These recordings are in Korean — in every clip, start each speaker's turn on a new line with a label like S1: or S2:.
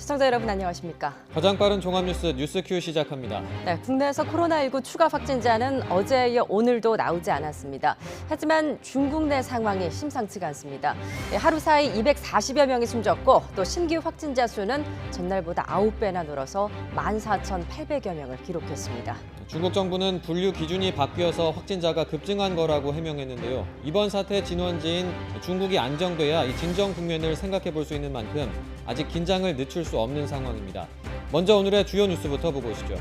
S1: 시청자 여러분 안녕하십니까?
S2: 가장 빠른 종합뉴스 뉴스큐 시작합니다.
S1: 네, 국내에서 코로나19 추가 확진자는 어제에 이어 오늘도 나오지 않았습니다. 하지만 중국 내 상황이 심상치가 않습니다. 하루 사이 240여 명이 숨졌고 또 신규 확진자 수는 전날보다 9배나 늘어서 14,800여 명을 기록했습니다.
S2: 중국 정부는 분류 기준이 바뀌어서 확진자가 급증한 거라고 해명했는데요. 이번 사태 진원지인 중국이 안정돼야 이 진정 국면을 생각해 볼 수 있는 만큼 아직 긴장을 늦출 수 없는 상황입니다. 먼저 오늘의 주요 뉴스부터 보고 오시죠.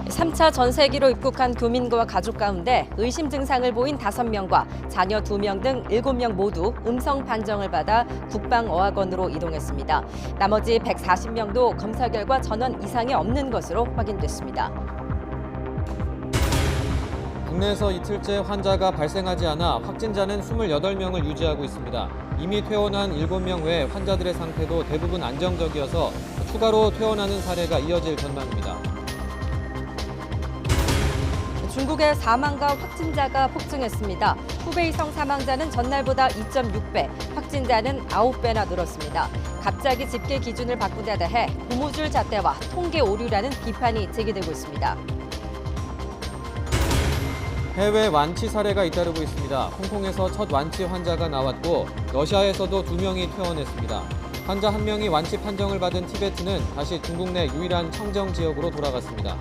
S1: 3차 전세기로 입국한 교민과 가족 가운데 의심 증상을 보인 5명과 자녀 2명 등 7명 모두 음성 판정을 받아 국방어학원으로 이동했습니다. 나머지 140명도 검사 결과 전원 이상이 없는 것으로 확인됐습니다.
S2: 국내에서 이틀째 환자가 발생하지 않아 확진자는 28명을 유지하고 있습니다. 이미 퇴원한 7명 외 환자들의 상태도 대부분 안정적이어서 추가로 퇴원하는 사례가 이어질 전망입니다.
S1: 중국의 사망과 확진자가 폭증했습니다. 후베이성 사망자는 전날보다 2.6배, 확진자는 9배나 늘었습니다. 갑자기 집계 기준을 바꾼 데 대해 고무줄 잣대와 통계 오류라는 비판이 제기되고 있습니다.
S2: 해외 완치 사례가 잇따르고 있습니다. 홍콩에서 첫 완치 환자가 나왔고 러시아에서도 2명이 퇴원했습니다. 환자 1명이 완치 판정을 받은 티베트는 다시 중국 내 유일한 청정 지역으로 돌아갔습니다.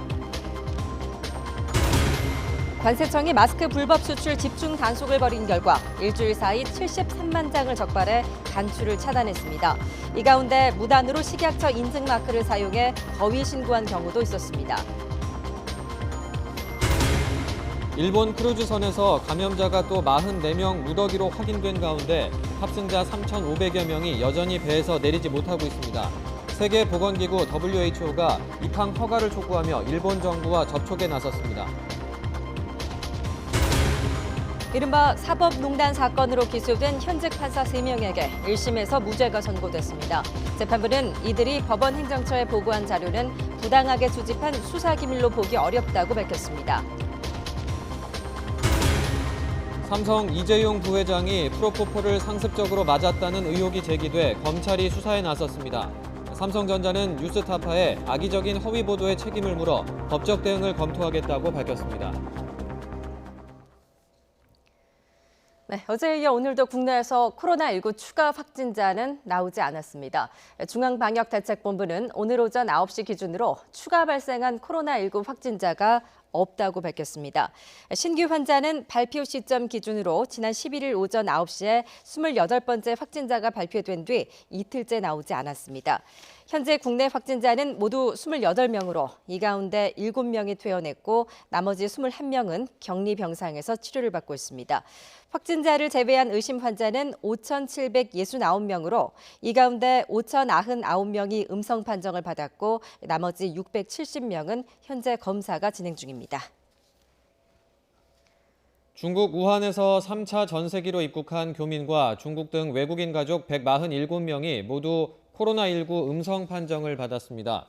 S1: 관세청이 마스크 불법 수출 집중 단속을 벌인 결과 일주일 사이 73만 장을 적발해 단출을 차단했습니다. 이 가운데 무단으로 식약처 인증 마크를 사용해 거위 신고한 경우도 있었습니다.
S2: 일본 크루즈선에서 감염자가 또 44명 누더기로 확인된 가운데 탑승자 3,500여 명이 여전히 배에서 내리지 못하고 있습니다. 세계보건기구 WHO가 입항 허가를 촉구하며 일본 정부와 접촉에 나섰습니다.
S1: 이른바 사법농단 사건으로 기소된 현직 판사 3명에게 1심에서 무죄가 선고됐습니다. 재판부는 이들이 법원 행정처에 보고한 자료는 부당하게 수집한 수사기밀로 보기 어렵다고 밝혔습니다.
S2: 삼성 이재용 부회장이 프로포폴을 상습적으로 맞았다는 의혹이 제기돼 검찰이 수사에 나섰습니다. 삼성전자는 뉴스타파에 악의적인 허위 보도의 책임을 물어 법적 대응을 검토하겠다고 밝혔습니다.
S1: 네, 어제에 이어 오늘도 국내에서 코로나19 추가 확진자는 나오지 않았습니다. 중앙방역대책본부는 오늘 오전 9시 기준으로 추가 발생한 코로나19 확진자가 없다고 밝혔습니다. 신규 환자는 발표 시점 기준으로 지난 11일 오전 9시에 28번째 확진자가 발표된 뒤 이틀째 나오지 않았습니다. 현재 국내 확진자는 모두 28명으로 이 가운데 7명이 퇴원했고 나머지 21명은 격리 병상에서 치료를 받고 있습니다. 확진자를 제외한 의심 환자는 5,769명으로 이 가운데 5,099명이 음성 판정을 받았고 나머지 670명은 현재 검사가 진행 중입니다.
S2: 중국 우한에서 3차 전세기로 입국한 교민과 중국 등 외국인 가족 147명이 모두 코로나19 음성 판정을 받았습니다.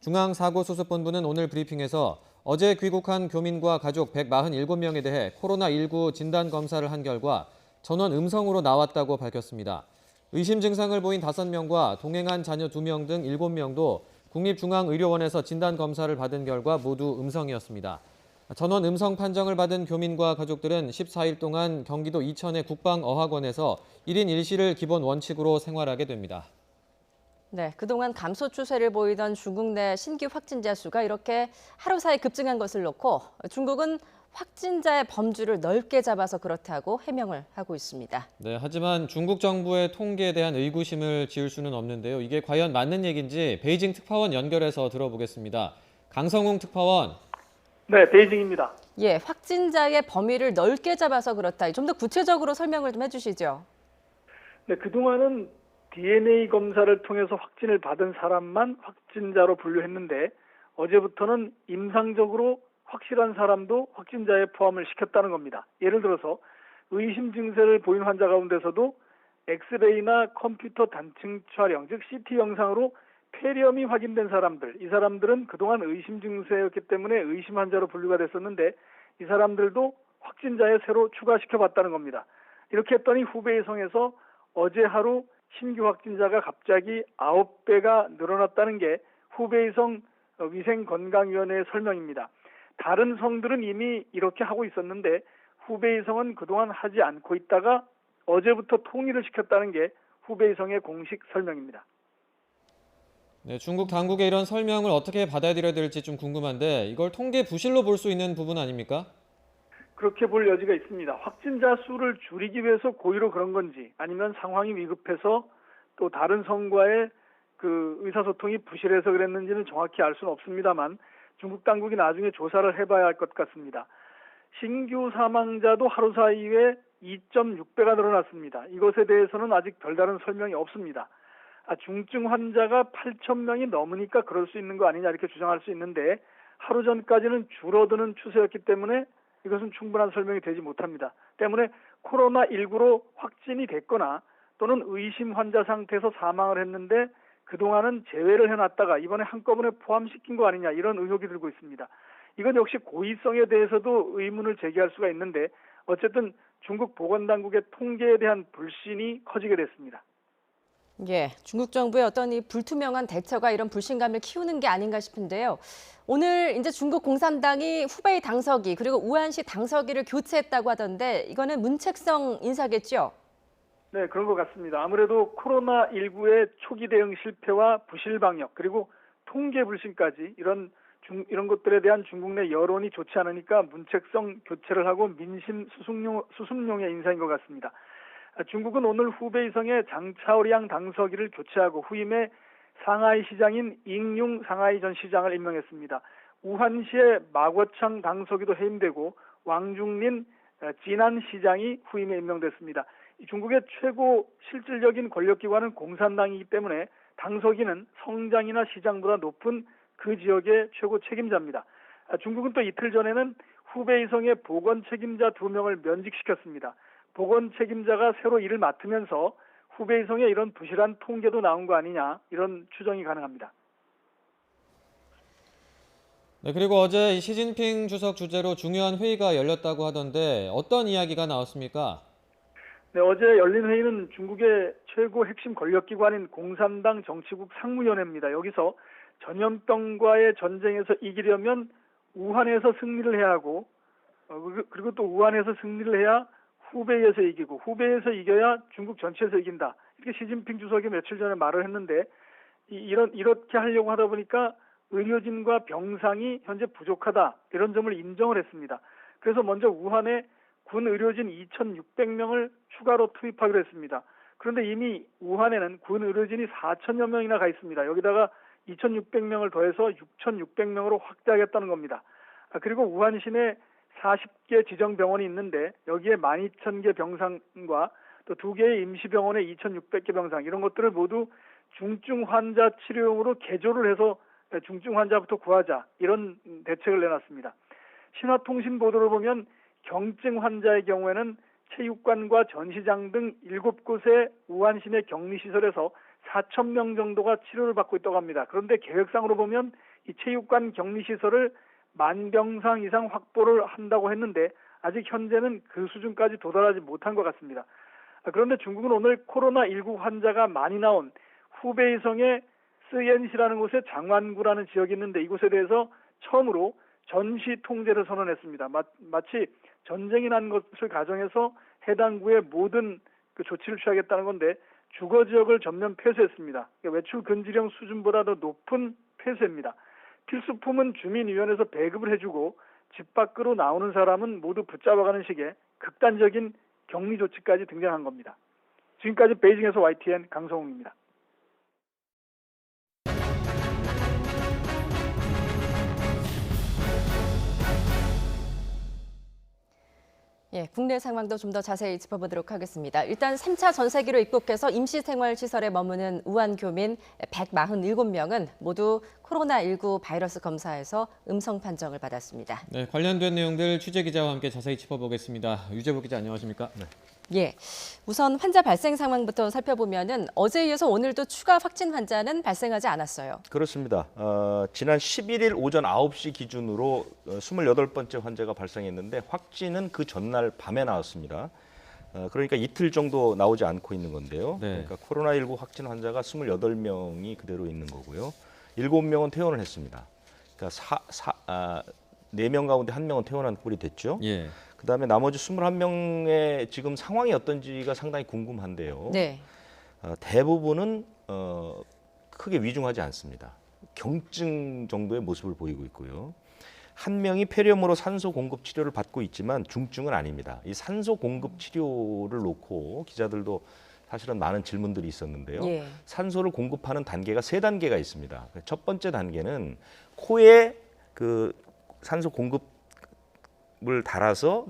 S2: 중앙사고수습본부는 오늘 브리핑에서 어제 귀국한 교민과 가족 147명에 대해 코로나19 진단검사를 한 결과 전원 음성으로 나왔다고 밝혔습니다. 의심 증상을 보인 5명과 동행한 자녀 2명 등 7명도 국립중앙의료원에서 진단검사를 받은 결과 모두 음성이었습니다. 전원 음성 판정을 받은 교민과 가족들은 14일 동안 경기도 이천의 국방어학원에서 1인 1실을 기본 원칙으로 생활하게 됩니다.
S1: 네, 그동안 감소 추세를 보이던 중국 내 신규 확진자 수가 이렇게 하루 사이 급증한 것을 놓고 중국은 확진자의 범주를 넓게 잡아서 그렇다고 해명을 하고 있습니다.
S2: 네, 하지만 중국 정부의 통계에 대한 의구심을 지울 수는 없는데요. 이게 과연 맞는 얘기인지 베이징 특파원 연결해서 들어보겠습니다. 강성웅 특파원.
S3: 네, 베이징입니다.
S1: 예, 확진자의 범위를 넓게 잡아서 그렇다. 좀 더 구체적으로 설명을 좀 해주시죠.
S3: 네, 그동안은 DNA 검사를 통해서 확진을 받은 사람만 확진자로 분류했는데 어제부터는 임상적으로 확실한 사람도 확진자에 포함을 시켰다는 겁니다. 예를 들어서 의심 증세를 보인 환자 가운데서도 엑스레이나 컴퓨터 단층 촬영, 즉 CT 영상으로 폐렴이 확인된 사람들, 이 사람들은 그동안 의심 증세였기 때문에 의심 환자로 분류가 됐었는데 이 사람들도 확진자에 새로 추가시켜봤다는 겁니다. 이렇게 했더니 후베이성에서 어제 하루 신규 확진자가 갑자기 9배가 늘어났다는 게 후베이성 위생건강위원회의 설명입니다. 다른 성들은 이미 이렇게 하고 있었는데 후베이성은 그동안 하지 않고 있다가 어제부터 통일을 시켰다는 게 후베이성의 공식 설명입니다.
S2: 네, 중국 당국의 이런 설명을 어떻게 받아들여야 될지 좀 궁금한데 이걸 통계 부실로 볼 수 있는 부분 아닙니까?
S3: 그렇게 볼 여지가 있습니다. 확진자 수를 줄이기 위해서 고의로 그런 건지 아니면 상황이 위급해서 또 다른 성과의 그 의사소통이 부실해서 그랬는지는 정확히 알 수는 없습니다만 중국 당국이 나중에 조사를 해봐야 할 것 같습니다. 신규 사망자도 하루 사이에 2.6배가 늘어났습니다. 이것에 대해서는 아직 별다른 설명이 없습니다. 중증 환자가 8,000명이 넘으니까 그럴 수 있는 거 아니냐 이렇게 주장할 수 있는데 하루 전까지는 줄어드는 추세였기 때문에 이것은 충분한 설명이 되지 못합니다. 때문에 코로나19로 확진이 됐거나 또는 의심 환자 상태에서 사망을 했는데 그동안은 제외를 해놨다가 이번에 한꺼번에 포함시킨 거 아니냐 이런 의혹이 들고 있습니다. 이건 역시 고의성에 대해서도 의문을 제기할 수가 있는데 어쨌든 중국 보건당국의 통계에 대한 불신이 커지게 됐습니다.
S1: 예, 중국 정부의 어떤 이 불투명한 대처가 이런 불신감을 키우는 게 아닌가 싶은데요. 오늘 이제 중국 공산당이 후베이 당서기 그리고 우한시 당서기를 교체했다고 하던데 이거는 문책성 인사겠죠?
S3: 네, 그런 것 같습니다. 아무래도 코로나19의 초기 대응 실패와 부실 방역 그리고 통계 불신까지 이런 것들에 대한 중국 내 여론이 좋지 않으니까 문책성 교체를 하고 민심 수습용의 인사인 것 같습니다. 중국은 오늘 후베이성의 장차오리앙 당서기를 교체하고 후임에 상하이 시장인 잉융 상하이 전 시장을 임명했습니다. 우한시의 마궈창 당서기도 해임되고 왕중린 진안 시장이 후임에 임명됐습니다. 중국의 최고 실질적인 권력기관은 공산당이기 때문에 당서기는 성장이나 시장보다 높은 그 지역의 최고 책임자입니다. 중국은 또 이틀 전에는 후베이성의 보건 책임자 2명을 면직시켰습니다. 보건 책임자가 새로 일을 맡으면서 후베이성의 이런 부실한 통계도 나온 거 아니냐 이런 추정이 가능합니다.
S2: 네, 그리고 어제 시진핑 주석 주재로 중요한 회의가 열렸다고 하던데 어떤 이야기가 나왔습니까?
S3: 네, 어제 열린 회의는 중국의 최고 핵심 권력기관인 공산당 정치국 상무위원회입니다. 여기서 전염병과의 전쟁에서 이기려면 우한에서 승리를 해야 하고 그리고 또 우한에서 승리를 해야 후베이에서 이기고 후베이에서 이겨야 중국 전체에서 이긴다. 이렇게 시진핑 주석이 며칠 전에 말을 했는데 이렇게 하려고 하다 보니까 의료진과 병상이 현재 부족하다. 이런 점을 인정을 했습니다. 그래서 먼저 우한에 군 의료진 2,600명을 추가로 투입하기로 했습니다. 그런데 이미 우한에는 군 의료진이 4천여 명이나 가 있습니다. 여기다가 2,600명을 더해서 6,600명으로 확대하겠다는 겁니다. 그리고 우한 시내 40개 지정병원이 있는데 여기에 12,000개 병상과 또 2개의 임시병원에 2,600개 병상 이런 것들을 모두 중증 환자 치료용으로 개조를 해서 중증 환자부터 구하자 이런 대책을 내놨습니다. 신화통신 보도를 보면 경증 환자의 경우에는 체육관과 전시장 등 7곳의 우한 시내 격리시설에서 4,000명 정도가 치료를 받고 있다고 합니다. 그런데 계획상으로 보면 이 체육관 격리시설을 10,000병상 이상 확보를 한다고 했는데 아직 현재는 그 수준까지 도달하지 못한 것 같습니다. 그런데 중국은 오늘 코로나19 환자가 많이 나온 후베이성의 쓰옌시라는 곳에 장완구라는 지역이 있는데 이곳에 대해서 처음으로 전시 통제를 선언했습니다. 마치 전쟁이 난 것을 가정해서 해당 구의 모든 그 조치를 취하겠다는 건데 주거 지역을 전면 폐쇄했습니다. 외출 금지령 수준보다 더 높은 폐쇄입니다. 필수품은 주민위원회에서 배급을 해주고 집 밖으로 나오는 사람은 모두 붙잡아가는 식의 극단적인 격리 조치까지 등장한 겁니다. 지금까지 베이징에서 YTN 강성웅입니다.
S1: 예, 국내 상황도 좀 더 자세히 짚어보도록 하겠습니다. 일단 3차 전세기로 입국해서 임시생활시설에 머무는 우한 교민 147명은 모두 코로나19 바이러스 검사에서 음성 판정을 받았습니다.
S2: 네, 관련된 내용들 취재기자와 함께 자세히 짚어보겠습니다. 유재복 기자 안녕하십니까? 네.
S1: 예, 우선 환자 발생 상황부터 살펴보면은 어제에 이어서 오늘도 추가 확진 환자는 발생하지 않았어요.
S4: 그렇습니다. 지난 11일 오전 9시 기준으로 28번째 환자가 발생했는데 확진은 그 전날 밤에 나왔습니다. 그러니까 이틀 정도 나오지 않고 있는 건데요.
S2: 네.
S4: 그러니까 코로나19 확진 환자가 28명이 그대로 있는 거고요. 7명은 퇴원을 했습니다. 그러니까 4명 가운데 1명은 퇴원한 꼴이 됐죠.
S2: 예.
S4: 그다음에 나머지 21명의 지금 상황이 어떤지가 상당히 궁금한데요.
S1: 네.
S4: 대부분은 크게 위중하지 않습니다. 경증 정도의 모습을 보이고 있고요. 한 명이 폐렴으로 산소 공급 치료를 받고 있지만 중증은 아닙니다. 이 산소 공급 치료를 놓고 기자들도 사실은 많은 질문들이 있었는데요.
S1: 예.
S4: 산소를 공급하는 단계가 3단계가 있습니다. 첫 번째 단계는 코에 그 산소 공급을 달아서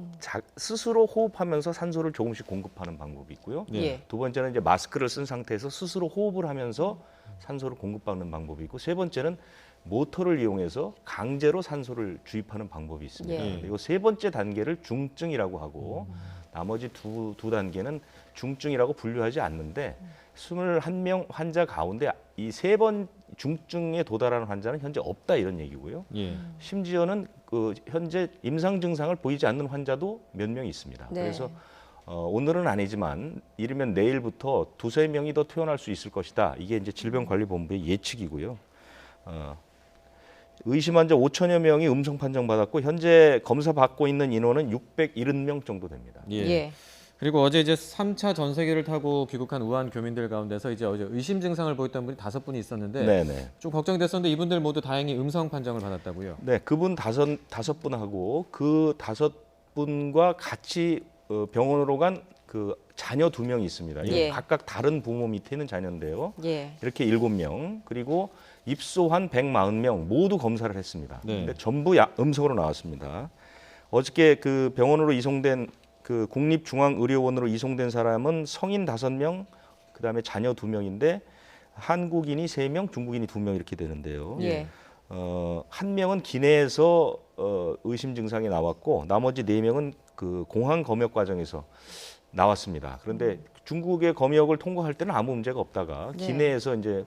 S4: 스스로 호흡하면서 산소를 조금씩 공급하는 방법이 있고요.
S2: 네.
S1: 예.
S4: 두 번째는 이제 마스크를 쓴 상태에서 스스로 호흡을 하면서 산소를 공급받는 방법이 있고, 세 번째는 모터를 이용해서 강제로 산소를 주입하는 방법이 있습니다.
S1: 예.
S4: 그리고 세 번째 단계를 중증이라고 하고 나머지 두 단계는 중증이라고 분류하지 않는데 21명 환자 가운데 이 세 번 중증에 도달하는 환자는 현재 없다 이런 얘기고요.
S2: 예.
S4: 심지어는 그 현재 임상 증상을 보이지 않는 환자도 몇 명 있습니다.
S1: 네.
S4: 그래서 오늘은 아니지만 이르면 내일부터 2~3명이 더 퇴원할 수 있을 것이다. 이게 이제 질병관리본부의 예측이고요. 의심 환자 5천여 명이 음성 판정받았고 현재 검사 받고 있는 인원은 670명 정도 됩니다.
S2: 예.
S1: 예.
S2: 그리고 어제 이제 3차 전세기를 타고 귀국한 우한 교민들 가운데서 이제 어제 의심 증상을 보였던 분이 5분이 있었는데
S4: 네네.
S2: 좀 걱정됐었는데 이분들 모두 다행히 음성 판정을 받았다고요.
S4: 네, 그분 다섯 분하고 그 5분과 같이 병원으로 간 그 자녀 2명이 있습니다.
S1: 예.
S4: 각각 다른 부모 밑에 있는 자녀인데요.
S1: 예.
S4: 이렇게 7명 그리고 입소한 140명 모두 검사를 했습니다.
S2: 네.
S4: 근데 전부 음성으로 나왔습니다. 어저께 그 병원으로 이송된 그 국립중앙의료원으로 이송된 사람은 성인 5명, 그다음에 자녀 2명인데 한국인이 3명, 중국인이 2명 이렇게 되는데요.
S1: 예.
S4: 한 명은 기내에서 의심 증상이 나왔고 나머지 4명은 그 공항 검역 과정에서 나왔습니다. 그런데 중국의 검역을 통과할 때는 아무 문제가 없다가
S1: 네.
S4: 기내에서 이제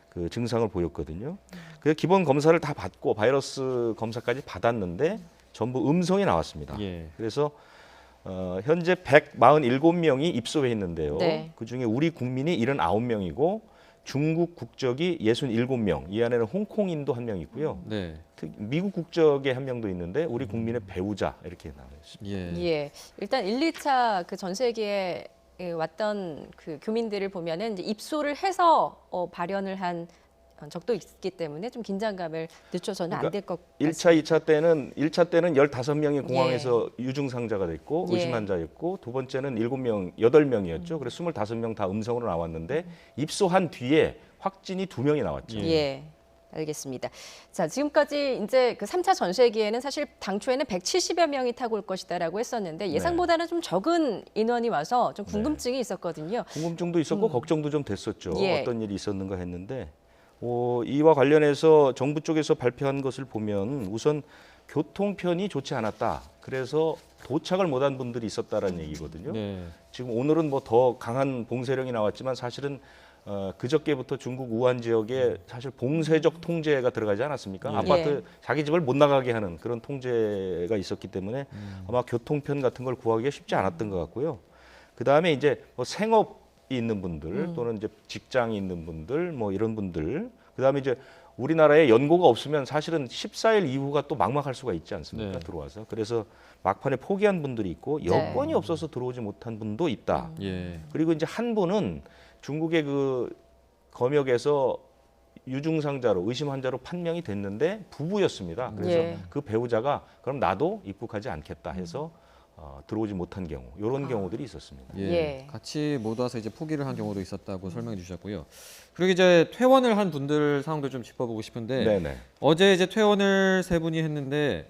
S4: 그 증상을 보였거든요. 그래서 기본 검사를 다 받고 바이러스 검사까지 받았는데 전부 음성이 나왔습니다.
S2: 예.
S4: 그래서 현재 147명이 입소해 있는데요.
S1: 네.
S4: 그중에 우리 국민이 79명이고 중국 국적이 67명, 이 안에는 홍콩인도 1명 있고요.
S2: 네.
S4: 미국 국적의 1명도 있는데 우리 국민의 배우자 이렇게 나와 있습니다.
S2: 예.
S1: 예. 일단 1, 2차 그 전세기에 왔던 그 교민들을 보면은 이제 입소를 해서 발현을 한 적도 있기 때문에 좀 긴장감을 늦춰서는 안 될 것 같습니다.
S4: 1차 때는 15명이 공항에서 유증상자가 됐고
S1: 예.
S4: 의심 환자였고 두 번째는 8명이었죠. 그래서 25명 다 음성으로 나왔는데 입소한 뒤에 확진이 2명이 나왔죠.
S1: 예. 알겠습니다. 자, 지금까지 이제 그 3차 전세기에는 사실 당초에는 170여 명이 타고 올 것이다라고 했었는데 예상보다는 좀 적은 인원이 와서 좀 궁금증이 있었거든요.
S4: 궁금증도 있었고 걱정도 좀 됐었죠.
S1: 예.
S4: 어떤 일이 있었는가 했는데 이와 관련해서 정부 쪽에서 발표한 것을 보면 우선 교통편이 좋지 않았다. 그래서 도착을 못한 분들이 있었다라는 얘기거든요.
S2: 네.
S4: 지금 오늘은 뭐 더 강한 봉쇄령이 나왔지만 사실은 그저께부터 중국 우한 지역에 사실 봉쇄적 통제가 들어가지 않았습니까?
S2: 예.
S4: 아파트 자기 집을 못 나가게 하는 그런 통제가 있었기 때문에 아마 교통편 같은 걸 구하기가 쉽지 않았던 것 같고요. 그 다음에 이제 뭐 생업이 있는 분들 또는 이제 직장이 있는 분들 뭐 이런 분들 그 다음에 이제 우리나라에 연고가 없으면 사실은 14일 이후가 또 막막할 수가 있지 않습니까?
S2: 네.
S4: 들어와서 그래서 막판에 포기한 분들이 있고 여건이 없어서 들어오지 못한 분도 있다.
S2: 예.
S4: 그리고 이제 한 분은 중국의 그 검역에서 유증상자로 의심 환자로 판명이 됐는데 부부였습니다. 그래서
S1: 예.
S4: 그 배우자가 그럼 나도 입국하지 않겠다 해서 들어오지 못한 경우 이런 경우들이 있었습니다.
S2: 예.
S1: 예.
S2: 같이 못 와서 이제 포기를 한 경우도 있었다고 설명해 주셨고요. 그리고 이제 퇴원을 한 분들 상황도 좀 짚어보고 싶은데
S4: 네네.
S2: 어제 이제 퇴원을 3분이 했는데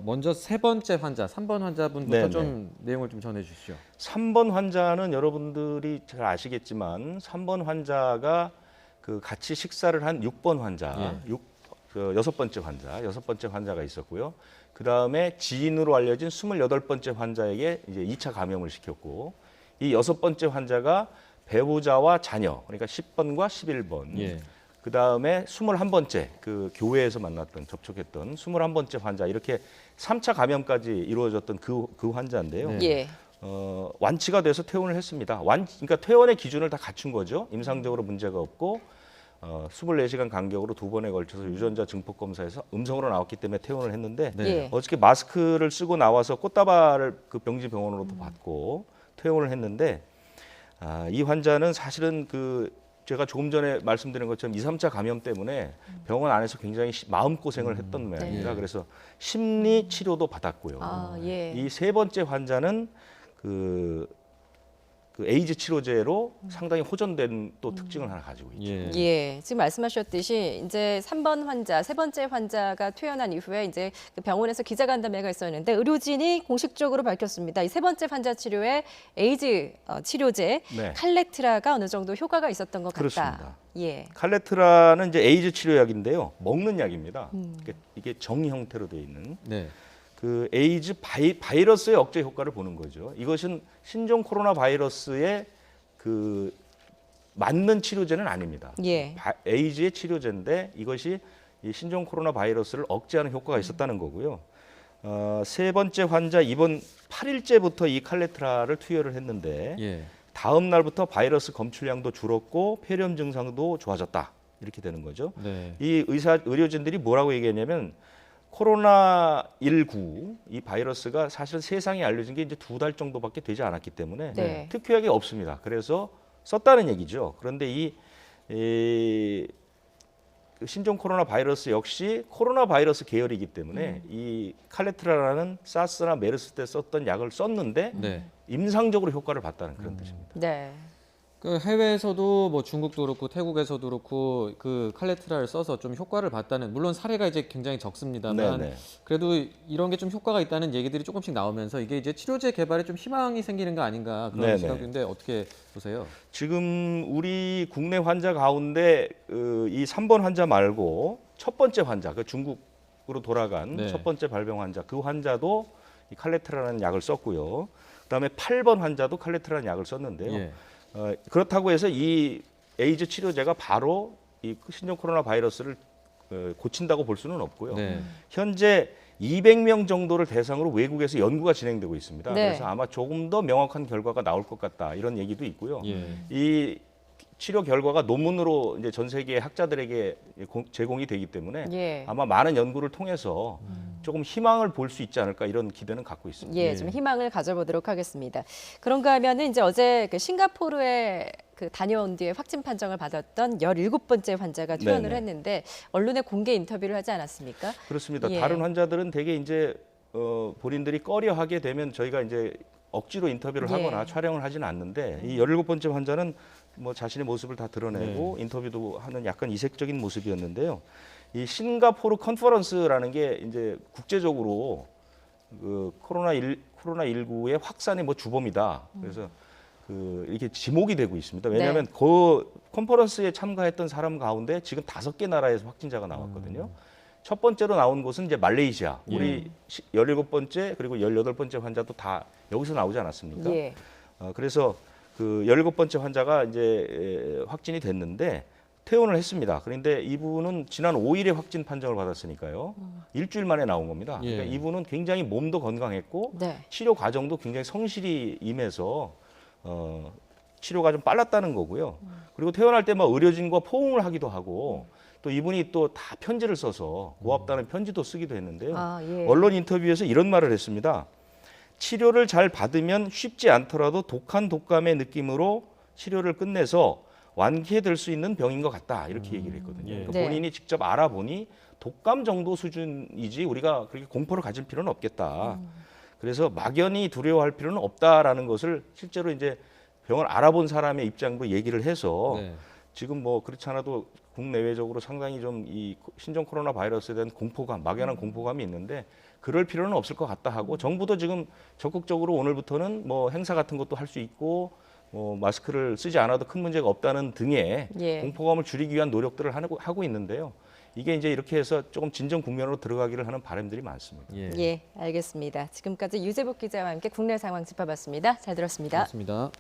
S2: 먼저 3번째 환자, 3번 환자분부터
S4: 네네.
S2: 좀 내용을 좀 전해 주시죠.
S4: 3번 환자는 여러분들이 잘 아시겠지만 3번 환자가 그 같이 식사를 한 6번 환자, 여섯 번째 환자가 있었고요. 그 다음에 지인으로 알려진 28번째 환자에게 이제 2차 감염을 시켰고 이 6번째 환자가 배우자와 자녀, 그러니까 10번과 11번.
S2: 예.
S4: 그 다음에 21번째 그 교회에서 만났던 접촉했던 21번째 환자 이렇게 3차 감염까지 이루어졌던 그 환자인데요.
S2: 네.
S1: 예.
S4: 완치가 돼서 퇴원을 했습니다. 그러니까 퇴원의 기준을 다 갖춘 거죠. 임상적으로 문제가 없고 24시간 간격으로 2번에 걸쳐서 유전자 증폭 검사에서 음성으로 나왔기 때문에 퇴원을 했는데
S2: 네.
S1: 예.
S4: 어저께 마스크를 쓰고 나와서 꽃다발을 그 병지 병원으로도 받고 퇴원을 했는데 이 환자는 사실은 제가 조금 전에 말씀드린 것처럼 2, 3차 감염 때문에 병원 안에서 굉장히 마음고생을 했던 모양입니다.
S1: 네.
S4: 그래서 심리 치료도 받았고요.
S1: 아, 예.
S4: 이 세 번째 환자는 그 에이즈 치료제로 상당히 호전된 또 특징을 하나 가지고 있죠.
S2: 예.
S1: 예, 지금 말씀하셨듯이 이제 3번 환자, 세 번째 환자가 퇴원한 이후에 이제 그 병원에서 기자간담회가 있었는데 의료진이 공식적으로 밝혔습니다. 이 세 번째 환자 치료에 에이즈 치료제
S4: 네.
S1: 칼레트라가 어느 정도 효과가 있었던 것 같다.
S4: 그렇습니다.
S1: 예.
S4: 칼레트라는 이제 에이즈 치료약인데요. 먹는 약입니다. 이게 정 형태로 되어 있는
S2: 네.
S4: 그 에이즈 바이러스의 억제 효과를 보는 거죠. 이것은 신종 코로나 바이러스의 그 맞는 치료제는 아닙니다.
S1: 예.
S4: 에이즈의 치료제인데 이것이 이 신종 코로나 바이러스를 억제하는 효과가 있었다는 거고요. 세 번째 환자 이번 8일째부터 이 칼레트라를 투여를 했는데
S2: 예. 다음
S4: 다음 날부터 바이러스 검출량도 줄었고 폐렴 증상도 좋아졌다. 이렇게 되는 거죠.
S2: 네.
S4: 이 의료진들이 뭐라고 얘기했냐면 코로나19 이 바이러스가 사실은 세상에 알려진 게 이제 2달 정도밖에 되지 않았기 때문에
S1: 네.
S4: 특효약이 없습니다. 그래서 썼다는 얘기죠. 그런데 이 신종 코로나 바이러스 역시 코로나 바이러스 계열이기 때문에 이 칼레트라라는 사스나 메르스 때 썼던 약을 썼는데
S2: 네.
S4: 임상적으로 효과를 봤다는 그런 뜻입니다.
S1: 네.
S2: 그 해외에서도 뭐 중국도 그렇고 태국에서도 그렇고 그 칼레트라를 써서 좀 효과를 봤다는, 물론 사례가 이제 굉장히 적습니다만
S4: 네네.
S2: 그래도 이런 게 좀 효과가 있다는 얘기들이 조금씩 나오면서 이게 이제 치료제 개발에 좀 희망이 생기는 거 아닌가 그런
S4: 네네.
S2: 생각인데 어떻게 보세요?
S4: 지금 우리 국내 환자 가운데 이 3번 환자 말고 첫 번째 환자, 그 중국으로 돌아간
S2: 네.
S4: 첫 번째 발병 환자, 그 환자도 이 칼레트라는 약을 썼고요. 그다음에 8번 환자도 칼레트라는 약을 썼는데요.
S2: 예.
S4: 그렇다고 해서 이 에이즈 치료제가 바로 이 신종 코로나 바이러스를 고친다고 볼 수는 없고요.
S2: 네.
S4: 현재 200명 정도를 대상으로 외국에서 연구가 진행되고 있습니다.
S1: 네.
S4: 그래서 아마 조금 더 명확한 결과가 나올 것 같다 이런 얘기도 있고요.
S2: 예.
S4: 이 치료 결과가 논문으로 이제 전 세계 학자들에게 제공이 되기 때문에
S1: 예.
S4: 아마 많은 연구를 통해서 조금 희망을 볼 수 있지 않을까 이런 기대는 갖고 있습니다.
S1: 예, 좀 희망을 가져보도록 하겠습니다. 그런가 하면은 이제 어제 그 싱가포르에 그 다녀온 뒤에 확진 판정을 받았던 17번째 환자가 퇴원을
S4: 네네.
S1: 했는데 언론에 공개 인터뷰를 하지 않았습니까?
S4: 그렇습니다.
S1: 예.
S4: 다른 환자들은 대개 이제 본인들이 꺼려하게 되면 저희가 이제 억지로 인터뷰를
S1: 예.
S4: 하거나 촬영을 하지는 않는데 이 17번째 환자는 뭐 자신의 모습을 다 드러내고
S2: 네.
S4: 인터뷰도 하는 약간 이색적인 모습이었는데요. 이 싱가포르 컨퍼런스라는 게 이제 국제적으로 그 코로나19의 확산의 뭐 주범이다. 그래서 이렇게 지목이 되고 있습니다. 왜냐하면 그 컨퍼런스에 참가했던 사람 가운데 지금 5개 나라에서 확진자가 나왔거든요. 첫 번째로 나온 곳은 이제 말레이시아. 우리 17번째 그리고 18번째 환자도 다 여기서 나오지 않았습니까?
S1: 예.
S4: 그래서 그 17번째 환자가 이제 확진이 됐는데 퇴원을 했습니다. 그런데 이분은 지난 5일에 확진 판정을 받았으니까요. 일주일 만에 나온 겁니다.
S2: 예.
S4: 그러니까 이분은 굉장히 몸도 건강했고
S1: 네.
S4: 치료 과정도 굉장히 성실히 임해서 치료가 좀 빨랐다는 거고요. 그리고 퇴원할 때 뭐 의료진과 포옹을 하기도 하고 또 이분이 또 다 편지를 써서 고맙다는 편지도 쓰기도 했는데요.
S1: 아, 예.
S4: 언론 인터뷰에서 이런 말을 했습니다. 치료를 잘 받으면 쉽지 않더라도 독한 독감의 느낌으로 치료를 끝내서 완쾌될 수 있는 병인 것 같다. 이렇게 얘기를 했거든요.
S2: 예.
S4: 그러니까
S1: 네.
S4: 본인이 직접 알아보니 독감 정도 수준이지 우리가 그렇게 공포를 가질 필요는 없겠다. 그래서 막연히 두려워할 필요는 없다라는 것을 실제로 이제 병을 알아본 사람의 입장도 얘기를 해서
S2: 네.
S4: 지금 뭐 그렇지 않아도 국내외적으로 상당히 좀 이 신종 코로나 바이러스에 대한 공포감, 막연한 공포감이 있는데 그럴 필요는 없을 것 같다 하고 정부도 지금 적극적으로 오늘부터는 뭐 행사 같은 것도 할 수 있고 뭐 마스크를 쓰지 않아도 큰 문제가 없다는 등의
S1: 예.
S4: 공포감을 줄이기 위한 노력들을 하고 있는데요. 이게 이제 이렇게 해서 조금 진정 국면으로 들어가기를 하는 바람들이 많습니다.
S2: 예.
S1: 예, 알겠습니다. 지금까지 유재복 기자와 함께 국내 상황 짚어봤습니다. 잘 들었습니다.
S2: 그렇습니다.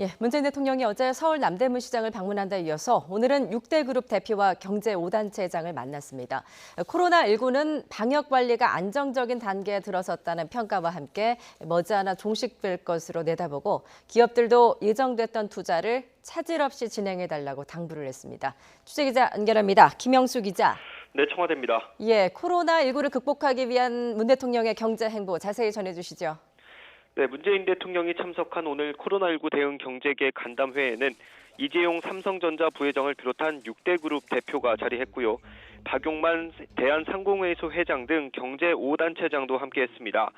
S1: 예, 문재인 대통령이 어제 서울 남대문 시장을 방문한 데 이어서 오늘은 6대 그룹 대표와 경제 5단체장을 만났습니다. 코로나19는 방역 관리가 안정적인 단계에 들어섰다는 평가와 함께 머지않아 종식될 것으로 내다보고 기업들도 예정됐던 투자를 차질 없이 진행해달라고 당부를 했습니다. 취재기자 연결합니다. 김영수 기자.
S5: 네, 청와대입니다.
S1: 예, 코로나19를 극복하기 위한 문 대통령의 경제 행보 자세히 전해주시죠.
S5: 네, 문재인 대통령이 참석한 오늘 코로나19 대응 경제계 간담회에는 이재용 삼성전자 부회장을 비롯한 6대 그룹 대표가 자리했고요. 박용만 대한상공회의소 회장 등 경제 5단체장도 함께했습니다.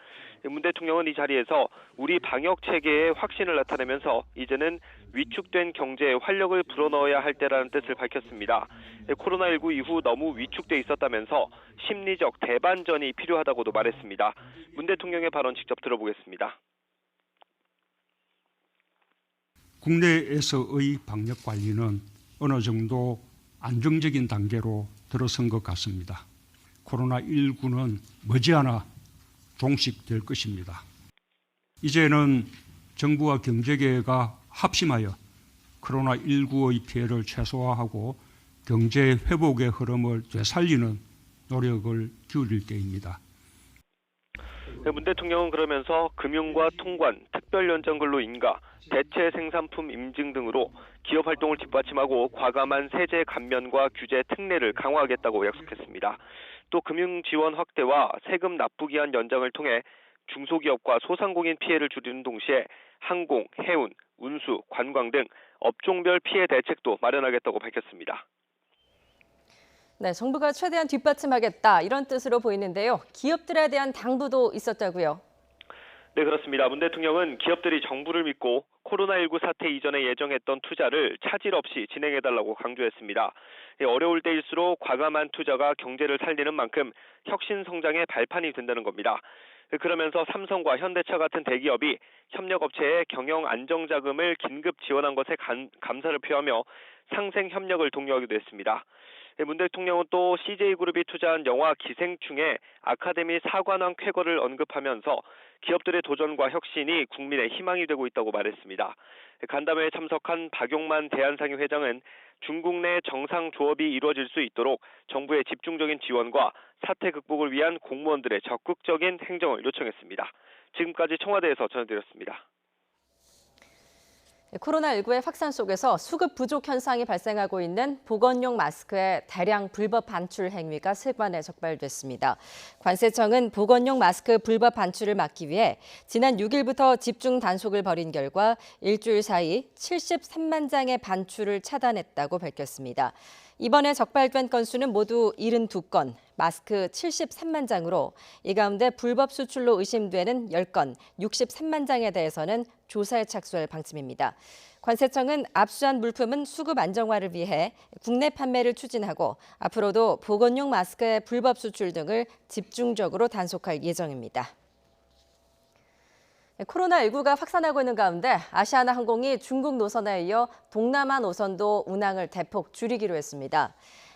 S5: 문 대통령은 이 자리에서 우리 방역 체계에 확신을 나타내면서 이제는 위축된 경제에 활력을 불어넣어야 할 때라는 뜻을 밝혔습니다. 코로나19 이후 너무 위축돼 있었다면서 심리적 대반전이 필요하다고도 말했습니다. 문 대통령의 발언 직접 들어보겠습니다.
S6: 국내에서의 방역 관리는 어느 정도 안정적인 단계로 들어선 것 같습니다. 코로나19는 머지않아 종식될 것입니다. 이제는 정부와 경제계가 합심하여 코로나19의 피해를 최소화하고 경제 회복의 흐름을 되살리는 노력을 기울일 때입니다.
S5: 문 대통령은 그러면서 금융과 통관, 특별연장근로 인가, 대체 생산품 인증 등으로 기업 활동을 뒷받침하고 과감한 세제 감면과 규제 특례를 강화하겠다고 약속했습니다. 또 금융 지원 확대와 세금 납부 기한 연장을 통해 중소기업과 소상공인 피해를 줄이는 동시에 항공, 해운, 운수, 관광 등 업종별 피해 대책도 마련하겠다고 밝혔습니다.
S1: 네, 정부가 최대한 뒷받침하겠다 이런 뜻으로 보이는데요. 기업들에 대한 당부도 있었다고요.
S5: 네, 그렇습니다. 문 대통령은 기업들이 정부를 믿고 코로나19 사태 이전에 예정했던 투자를 차질 없이 진행해달라고 강조했습니다. 어려울 때일수록 과감한 투자가 경제를 살리는 만큼 혁신 성장의 발판이 된다는 겁니다. 그러면서 삼성과 현대차 같은 대기업이 협력업체에 경영 안정자금을 긴급 지원한 것에 감사를 표하며 상생 협력을 독려하기도 했습니다. 문 대통령은 또 CJ그룹이 투자한 영화 기생충의 아카데미 사관왕 쾌거를 언급하면서 기업들의 도전과 혁신이 국민의 희망이 되고 있다고 말했습니다. 간담회에 참석한 박용만 대한상의 회장은 중국 내 정상 조업이 이루어질 수 있도록 정부의 집중적인 지원과 사태 극복을 위한 공무원들의 적극적인 행정을 요청했습니다. 지금까지 청와대에서 전해드렸습니다.
S1: 코로나19의 확산 속에서 수급 부족 현상이 발생하고 있는 보건용 마스크의 대량 불법 반출 행위가 세관에 적발됐습니다. 관세청은 보건용 마스크 불법 반출을 막기 위해 지난 6일부터 집중 단속을 벌인 결과 일주일 사이 73만 장의 반출을 차단했다고 밝혔습니다. 이번에 적발된 건수는 모두 72건, 마스크 73만 장으로 이 가운데 불법 수출로 의심되는 10건, 63만 장에 대해서는 조사에 착수할 방침입니다. 관세청은 압수한 물품은 수급 안정화를 위해 국내 판매를 추진하고 앞으로도 보건용 마스크의 불법 수출 등을 집중적으로 단속할 예정입니다. 코로나19가 확산하고 있는 가운데 아시아나항공이 중국 노선에 이어 동남아 노선도 운항을 대폭 줄이기로 했습니다.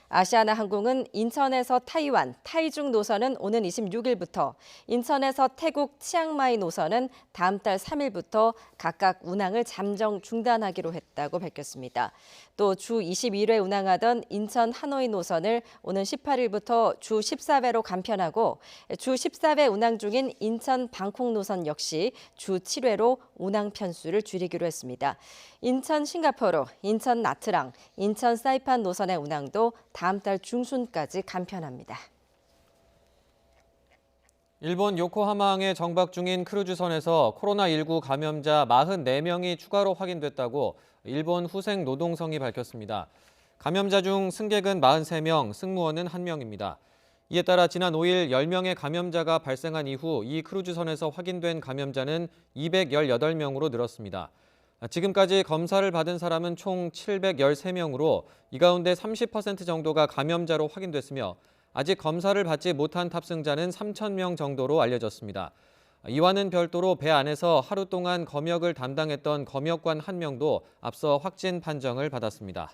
S1: 아시아나항공은 인천에서 타이완, 타이중 노선은 오는 26일부터, 인천에서 태국, 치앙마이 노선은 다음 달 3일부터 각각 운항을 잠정 중단하기로 했다고 밝혔습니다. 또 주 21회 운항하던 인천 하노이 노선을 오는 18일부터 주 14회로 간편하고 주 14회 운항 중인 인천 방콕 노선 역시 주 7회로 운항 편수를 줄이기로 했습니다. 인천 싱가포르, 인천 나트랑, 인천 사이판 노선의 운항도 다음 달 중순까지 간편합니다.
S2: 일본 요코하마항에 정박 중인 크루즈선에서 코로나19 감염자 44명이 추가로 확인됐다고 일본 후생 노동성이 밝혔습니다. 감염자 중 승객은 43명, 승무원은 1명입니다. 이에 따라 지난 5일 10명의 감염자가 발생한 이후 이 크루즈선에서 확인된 감염자는 218명으로 늘었습니다. 지금까지 검사를 받은 사람은 총 713명으로 이 가운데 30% 정도가 감염자로 확인됐으며 아직 검사를 받지 못한 탑승자는 3,000명 정도로 알려졌습니다. 이와는 별도로 배 안에서 하루 동안 검역을 담당했던 검역관 1명도 앞서 확진 판정을 받았습니다.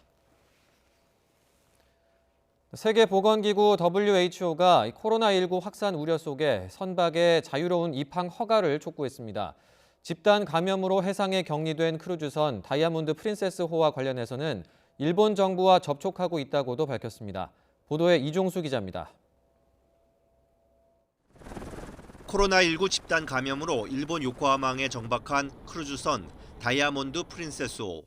S2: 세계보건기구 WHO가 코로나19 확산 우려 속에 선박의 자유로운 입항 허가를 촉구했습니다. 집단 감염으로 해상에 격리된 크루즈선 다이아몬드 프린세스호와 관련해서는 일본 정부와 접촉하고 있다고도 밝혔습니다. 보도에 이종수 기자입니다.
S7: 코로나19 집단 감염으로 일본 요코하마항에 정박한 크루즈선 다이아몬드 프린세스호.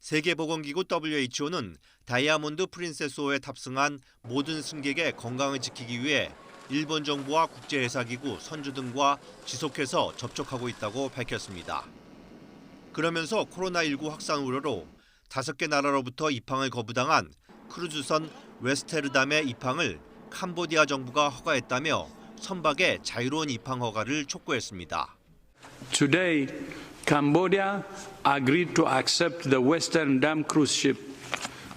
S7: 세계보건기구 WHO는 다이아몬드 프린세스호에 탑승한 모든 승객의 건강을 지키기 위해 일본 정부와 국제해사기구, 선주 등과 지속해서 접촉하고 있다고 밝혔습니다. 그러면서 코로나19 확산 우려로 5개 나라로부터 입항을 거부당한 크루즈선 웨스테르담의 입항을 캄보디아 정부가 허가했다며 선박의 자유로운 입항 허가를 촉구했습니다.
S8: Today, Cambodia agreed to accept the Western Dam cruise ship,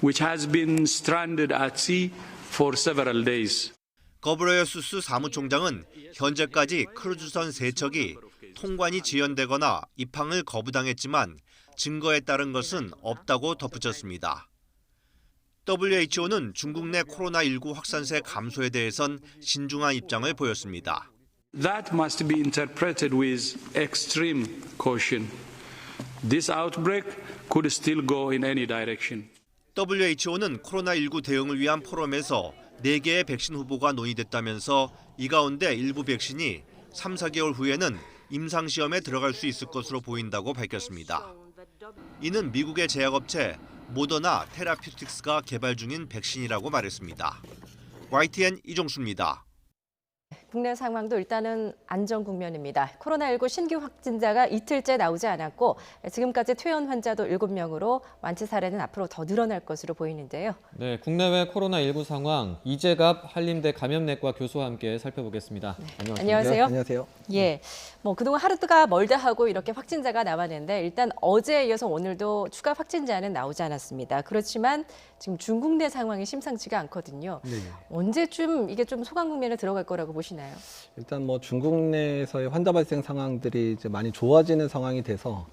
S8: which has been stranded at sea for several days.
S7: 거브레예수스 사무총장은 현재까지 크루즈선 3척이 통관이 지연되거나 입항을 거부당했지만 증거에 따른 것은 없다고 덧붙였습니다. WHO는 중국 내 코로나19 확산세 감소에 대해선 신중한 입장을 보였습니다.
S8: That must be interpreted with extreme caution. This outbreak could still go in any direction.
S7: WHO는 코로나19 대응을 위한 포럼에서 4개의 백신 후보가 논의됐다면서 이 가운데 일부 백신이 3, 4개월 후에는 임상시험에 들어갈 수 있을 것으로 보인다고 밝혔습니다. 이는 미국의 제약업체 모더나 테라퓨틱스가 개발 중인 백신이라고 말했습니다. YTN 이종수입니다.
S1: 국내 상황도 일단은 안정 국면입니다. 코로나19 신규 확진자가 이틀째 나오지 않았고 지금까지 퇴원 환자도 7명으로 완치 사례는 앞으로 더 늘어날 것으로 보이는데요.
S2: 네, 국내외 코로나19 상황 이재갑 한림대 감염내과 교수와 함께 살펴보겠습니다.
S1: 네. 안녕하세요.
S9: 안녕하세요.
S1: 예, 그동안 하루가 멀다 하고 이렇게 확진자가 나왔는데 일단 어제에 이어서 오늘도 추가 확진자는 나오지 않았습니다. 그렇지만 지금 중국 내 상황이 심상치가 않거든요.
S9: 네.
S1: 언제쯤 이게 좀 소강 국면에 들어갈 거라고 보시나요?
S9: 일단 중국 내에서의 환자 발생 상황들이 이제 많이 좋아지는 상황이 돼서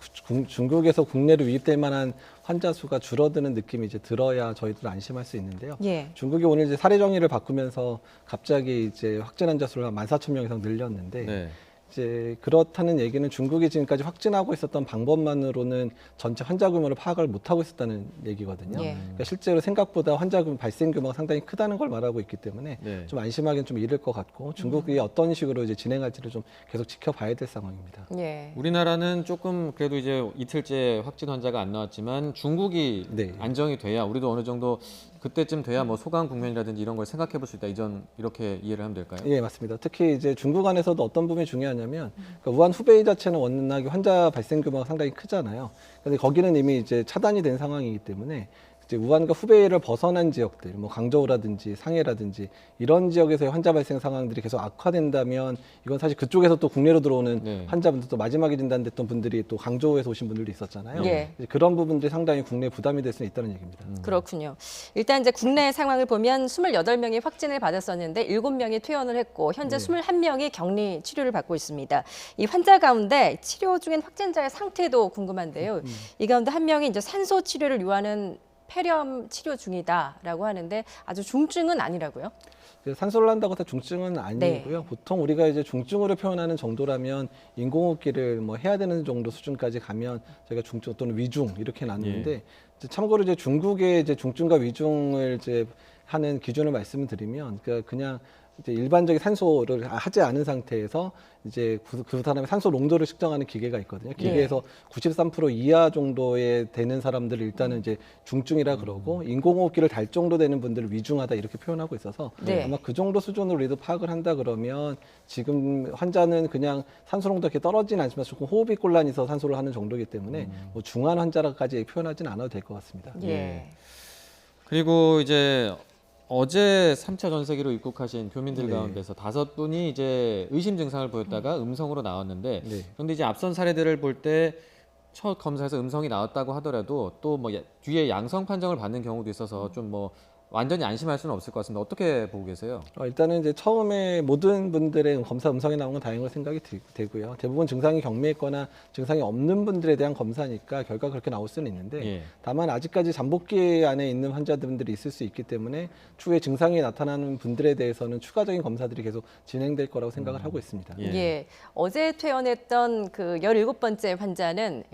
S9: 중국에서 국내로 유입될 만한 환자 수가 줄어드는 느낌이 이제 들어야 저희들 안심할 수 있는데요.
S1: 예.
S9: 중국이 오늘 이제 사례 정의를 바꾸면서 갑자기 이제 확진 환자 수를 한 14,000명 이상 늘렸는데
S2: 네.
S9: 이제 그렇다는 얘기는 중국이 지금까지 확진하고 있었던 방법만으로는 전체 환자 규모를 파악을 못하고 있었다는 얘기거든요.
S1: 예.
S9: 그러니까 실제로 생각보다 환자 발생 규모가 상당히 크다는 걸 말하고 있기 때문에
S2: 네.
S9: 좀 안심하기는 좀 이를 것 같고 중국이 어떤 식으로 이제 진행할지를 좀 계속 지켜봐야 될 상황입니다.
S1: 예.
S2: 우리나라는 조금 그래도 이제 이틀째 확진 환자가 안 나왔지만 중국이
S9: 네.
S2: 안정이 돼야 우리도 어느 정도 그때쯤 돼야 소강 국면이라든지 이런 걸 생각해 볼 수 있다. 이렇게 이해를 하면 될까요?
S9: 예, 맞습니다. 특히 이제 중국 안에서도 어떤 부분이 중요하냐면 그러니까 우한 후베이 자체는 워낙에 환자 발생 규모가 상당히 크잖아요. 그런데 거기는 이미 이제 차단이 된 상황이기 때문에 이제 우한과 후베이를 벗어난 지역들, 광저우라든지 상해라든지 이런 지역에서의 환자 발생 상황들이 계속 악화된다면 이건 사실 그쪽에서 또 국내로 들어오는
S2: 네.
S9: 환자분들 또 마지막에 진단됐던 분들이 또 광저우에서 오신 분들도 있었잖아요.
S1: 예.
S9: 이제 그런 부분들이 상당히 국내 부담이 될 수 있다는 얘기입니다.
S1: 그렇군요. 일단 이제 국내 상황을 보면 28명이 확진을 받았었는데 7명이 퇴원을 했고 현재 21명이 격리 치료를 받고 있습니다. 이 환자 가운데 치료 중인 확진자의 상태도 궁금한데요. 이 가운데 한 명이 이제 산소 치료를 요하는 폐렴 치료 중이다라고 하는데 아주 중증은 아니라고요?
S9: 산소를 한다고 해서 중증은 아니고요.
S1: 네.
S9: 보통 우리가 이제 중증으로 표현하는 정도라면 인공호흡기를 해야 되는 정도 수준까지 가면 저희가 중증 또는 위중 이렇게 나누는데 이제 참고로 이제 중국의 이제 중증과 위중을 이제 하는 기준을 말씀을 드리면 그냥 이제 일반적인 산소를 하지 않은 상태에서 이제 그 사람의 산소 농도를 측정하는 기계가 있거든요. 기계에서 93% 이하 정도에 되는 사람들을 일단은 이제 중증이라 그러고 인공호흡기를 달 정도 되는 분들을 위중하다 이렇게 표현하고 있어서
S1: 네.
S9: 아마 그 정도 수준으로 우리도 파악을 한다 그러면 지금 환자는 그냥 산소 농도가 이렇게 떨어지는 않지만 조금 호흡이 곤란이 있어서 산소를 하는 정도이기 때문에 중한 환자라까지 표현하지는 않아도 될 것 같습니다.
S1: 예.
S2: 그리고 이제 어제 3차 전세기로 입국하신 교민들
S9: 네.
S2: 가운데서 5분이 이제 의심 증상을 보였다가 음성으로 나왔는데
S9: 네.
S2: 그런데 이제 앞선 사례들을 볼 때 첫 검사에서 음성이 나왔다고 하더라도 또 뒤에 양성 판정을 받는 경우도 있어서 좀 완전히 안심할 수는 없을 것 같습니다. 어떻게 보고 계세요?
S9: 일단은 이제 처음에 모든 분들의 검사 음성이 나온 건 다행으로 생각이 되고요. 대부분 증상이 경미했거나 증상이 없는 분들에 대한 검사니까 결과가 그렇게 나올 수는 있는데
S2: 예.
S9: 다만 아직까지 잠복기 안에 있는 환자분들이 있을 수 있기 때문에 추후에 증상이 나타나는 분들에 대해서는 추가적인 검사들이 계속 진행될 거라고 생각을 하고 있습니다.
S2: 예.
S1: 예. 어제 퇴원했던 그 17번째 환자는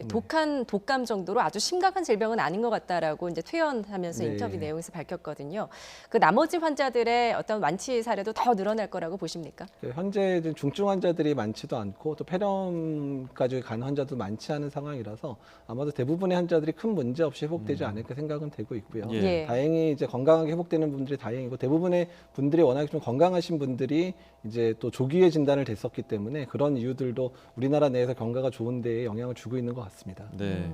S1: 독감 정도로 아주 심각한 질병은 아닌 것 같다라고 이제 퇴원하면서
S9: 네.
S1: 인터뷰 내용에서 밝혔거든요. 그 나머지 환자들의 어떤 완치 사례도 더 늘어날 거라고 보십니까?
S9: 현재 중증 환자들이 많지도 않고 또 폐렴까지 간 환자도 많지 않은 상황이라서 아마도 대부분의 환자들이 큰 문제 없이 회복되지 않을까 생각은 되고 있고요.
S2: 예.
S1: 예.
S9: 다행히 이제 건강하게 회복되는 분들이 다행이고 대부분의 분들이 워낙 좀 건강하신 분들이 이제 또 조기에 진단을 됐었기 때문에 그런 이유들도 우리나라 내에서 경과가 좋은 데에 영향을 주고 있는 것 같습니다.
S2: 네.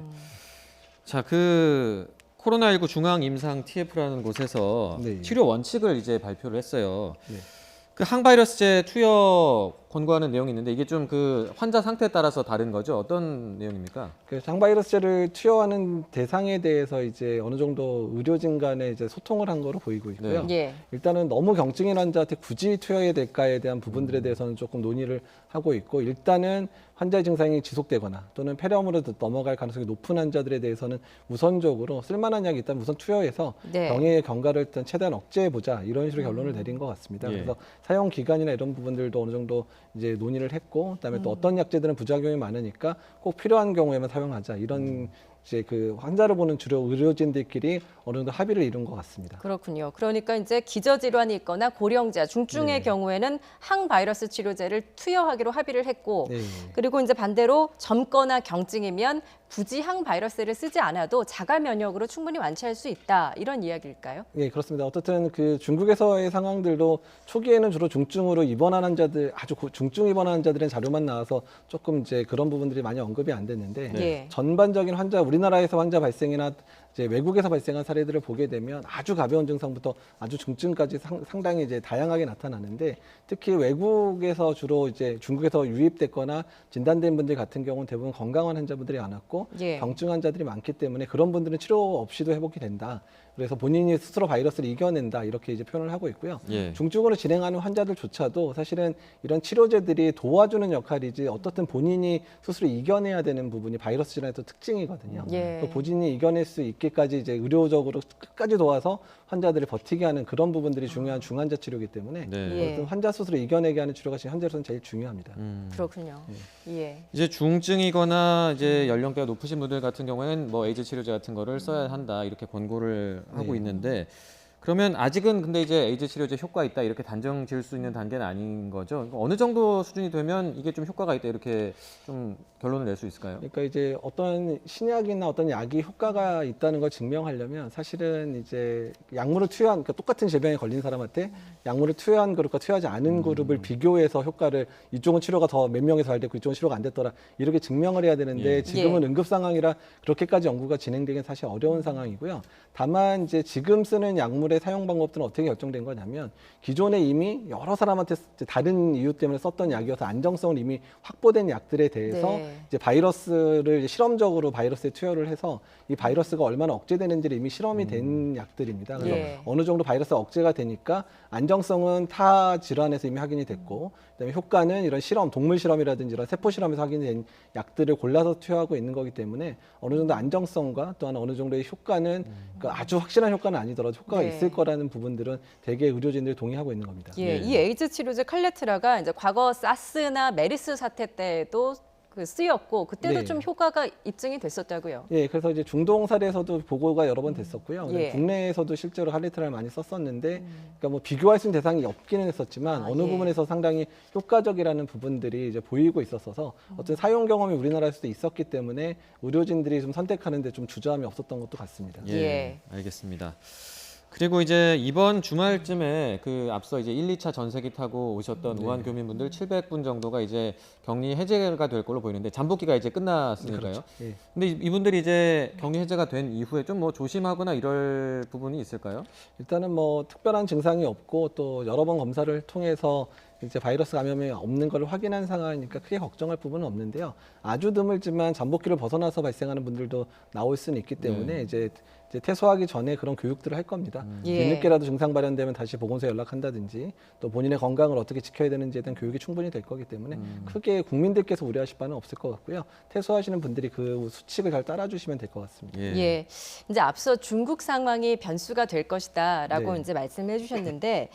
S2: 자, 코로나19 중앙임상 TF라는 곳에서
S9: 네.
S2: 치료 원칙을 이제 발표를 했어요.
S9: 네.
S2: 그 항바이러스제 투여 권고하는 내용이 있는데 이게 좀 그 환자 상태에 따라서 다른 거죠? 어떤 내용입니까?
S9: 그 항바이러스제를 투여하는 대상에 대해서 이제 어느 정도 의료진 간에 이제 소통을 한 거로 보이고 있고요.
S1: 예.
S9: 일단은 너무 경증인 환자한테 굳이 투여해야 될까에 대한 부분들에 대해서는 조금 논의를 하고 있고 일단은 환자의 증상이 지속되거나 또는 폐렴으로 넘어갈 가능성이 높은 환자들에 대해서는 우선적으로 쓸만한 약이 있다면 우선 투여해서
S1: 네.
S9: 병의 경과를 일단 최대한 억제해보자 이런 식으로 결론을 내린 것 같습니다.
S2: 예.
S9: 그래서 사용 기간이나 이런 부분들도 어느 정도 이제 논의를 했고 그다음에 또 어떤 약제들은 부작용이 많으니까 꼭 필요한 경우에만 사용하자 이런 이제 그 환자를 보는 주로 의료진들끼리 어느 정도 합의를 이룬 것 같습니다.
S1: 그렇군요. 그러니까 이제 기저질환이 있거나 고령자, 중증의
S9: 네.
S1: 경우에는 항바이러스 치료제를 투여하기로 합의를 했고
S9: 네.
S1: 그리고 이제 반대로 젊거나 경증이면 굳이 항바이러스를 쓰지 않아도 자가 면역으로 충분히 완치할 수 있다. 이런 이야기일까요?
S9: 예, 그렇습니다. 어쨌든 그 중국에서의 상황들도 초기에는 주로 중증으로 입원한 환자들, 아주 중증 입원한 환자들의 자료만 나와서 조금 이제 그런 부분들이 많이 언급이 안 됐는데
S1: 네.
S9: 전반적인 환자, 우리나라에서 환자 발생이나 이제 외국에서 발생한 사례들을 보게 되면 아주 가벼운 증상부터 아주 중증까지 상당히 이제 다양하게 나타나는데 특히 외국에서 주로 이제 중국에서 유입됐거나 진단된 분들 같은 경우는 대부분 건강한 환자분들이 많았고
S1: 예.
S9: 경증 환자들이 많기 때문에 그런 분들은 치료 없이도 회복이 된다. 그래서 본인이 스스로 바이러스를 이겨낸다 이렇게 이제 표현을 하고 있고요.
S2: 예.
S9: 중증으로 진행하는 환자들조차도 사실은 이런 치료제들이 도와주는 역할이지 어떻든 본인이 스스로 이겨내야 되는 부분이 바이러스 질환의 또 특징이거든요.
S1: 예.
S9: 그 본인이 이겨낼 수 있게까지 이제 의료적으로 끝까지 도와서 환자들을 버티게 하는 그런 부분들이 중요한 중환자 치료이기 때문에
S2: 네.
S1: 예.
S9: 어떤 환자 스스로 이겨내게 하는 치료가 지금 현재로서는 제일 중요합니다.
S1: 그렇군요. 예.
S2: 이제 중증이거나 이제 연령대가 높으신 분들 같은 경우에는 뭐 에이즈 치료제 같은 거를 써야 한다 이렇게 권고를 하고
S9: 네.
S2: 있는데 그러면 아직은 근데 이제 에이즈 치료제 효과 있다 이렇게 단정 지을 수 있는 단계는 아닌 거죠. 어느 정도 수준이 되면 이게 좀 효과가 있다 이렇게 좀 결론을 낼 수 있을까요?
S9: 그러니까 이제 어떤 신약이나 어떤 약이 효과가 있다는 걸 증명하려면 사실은 이제 약물을 투여한, 그러니까 똑같은 질병에 걸린 사람한테 약물을 투여한 그룹과 투여하지 않은 그룹을 비교해서 효과를 이쪽은 치료가 더 몇 명이 잘 됐고 이쪽은 치료가 안 됐더라 이렇게 증명을 해야 되는데
S2: 예.
S9: 지금은
S1: 예.
S9: 응급 상황이라 그렇게까지 연구가 진행되긴 사실 어려운 상황이고요. 다만 이제 지금 쓰는 약물의 사용 방법들은 어떻게 결정된 거냐면 기존에 이미 여러 사람한테 다른 이유 때문에 썼던 약이어서 안정성을 이미 확보된 약들에 대해서
S1: 네.
S9: 이제 바이러스를 실험적으로 바이러스에 투여를 해서 이 바이러스가 얼마나 억제되는지를 이미 실험이 된 약들입니다. 그래서
S1: 예.
S9: 어느 정도 바이러스가 억제가 되니까 안정성은 타 질환에서 이미 확인이 됐고 그다음에 효과는 이런 실험, 동물 실험이라든지 이런 세포 실험에서 확인이 된 약들을 골라서 투여하고 있는 거기 때문에 어느 정도 안정성과 또한 어느 정도의 효과는 그러니까 아주 확실한 효과는 아니더라도 효과가
S1: 네.
S9: 있을 거라는 부분들은 대개 의료진들이 동의하고 있는 겁니다.
S1: 예,
S2: 네.
S1: 이 에이즈 치료제 칼레트라가 이제 과거 사스나 메르스 사태 때도 그 쓰였고 그때도
S9: 네.
S1: 좀 효과가 입증이 됐었다고요.
S9: 예, 그래서 이제 중동 사례에서도 보고가 여러 번 됐었고요.
S1: 예.
S9: 국내에서도 실제로 할리트라를 많이 썼었는데, 그러니까 뭐 비교할 수 있는 대상이 없기는 했었지만 어느
S1: 예.
S9: 부분에서 상당히 효과적이라는 부분들이 이제 보이고 있었어서 어떤 사용 경험이 우리나라에서도 있었기 때문에 의료진들이 좀 선택하는데 좀 주저함이 없었던 것도 같습니다.
S1: 예.
S2: 알겠습니다. 그리고 이제 이번 주말쯤에 그 앞서 이제 1, 2차 전세기 타고 오셨던 우한 교민분들 700분 정도가 이제 격리 해제가 될 걸로 보이는데 잠복기가 이제 끝났으니까요.
S9: 그렇죠. 예.
S2: 근데 이분들이 이제 격리 해제가 된 이후에 좀 뭐 조심하거나 이럴 부분이 있을까요?
S9: 일단은 뭐 특별한 증상이 없고 또 여러 번 검사를 통해서 이제 바이러스 감염이 없는 걸 확인한 상황이니까 크게 걱정할 부분은 없는데요. 아주 드물지만 잠복기를 벗어나서 발생하는 분들도 나올 수는 있기 때문에
S2: 네.
S9: 이제 이제 퇴소하기 전에 그런 교육들을 할 겁니다.
S1: 예.
S9: 뒤늦게라도 증상 발현되면 다시 보건소에 연락한다든지 또 본인의 건강을 어떻게 지켜야 되는지에 대한 교육이 충분히 될 거기 때문에 크게 국민들께서 우려하실 바는 없을 것 같고요. 퇴소하시는 분들이 그 수칙을 잘 따라주시면 될 것 같습니다.
S1: 예. 이제 앞서 중국 상황이 변수가 될 것이다라고
S9: 네.
S1: 이제 말씀해 주셨는데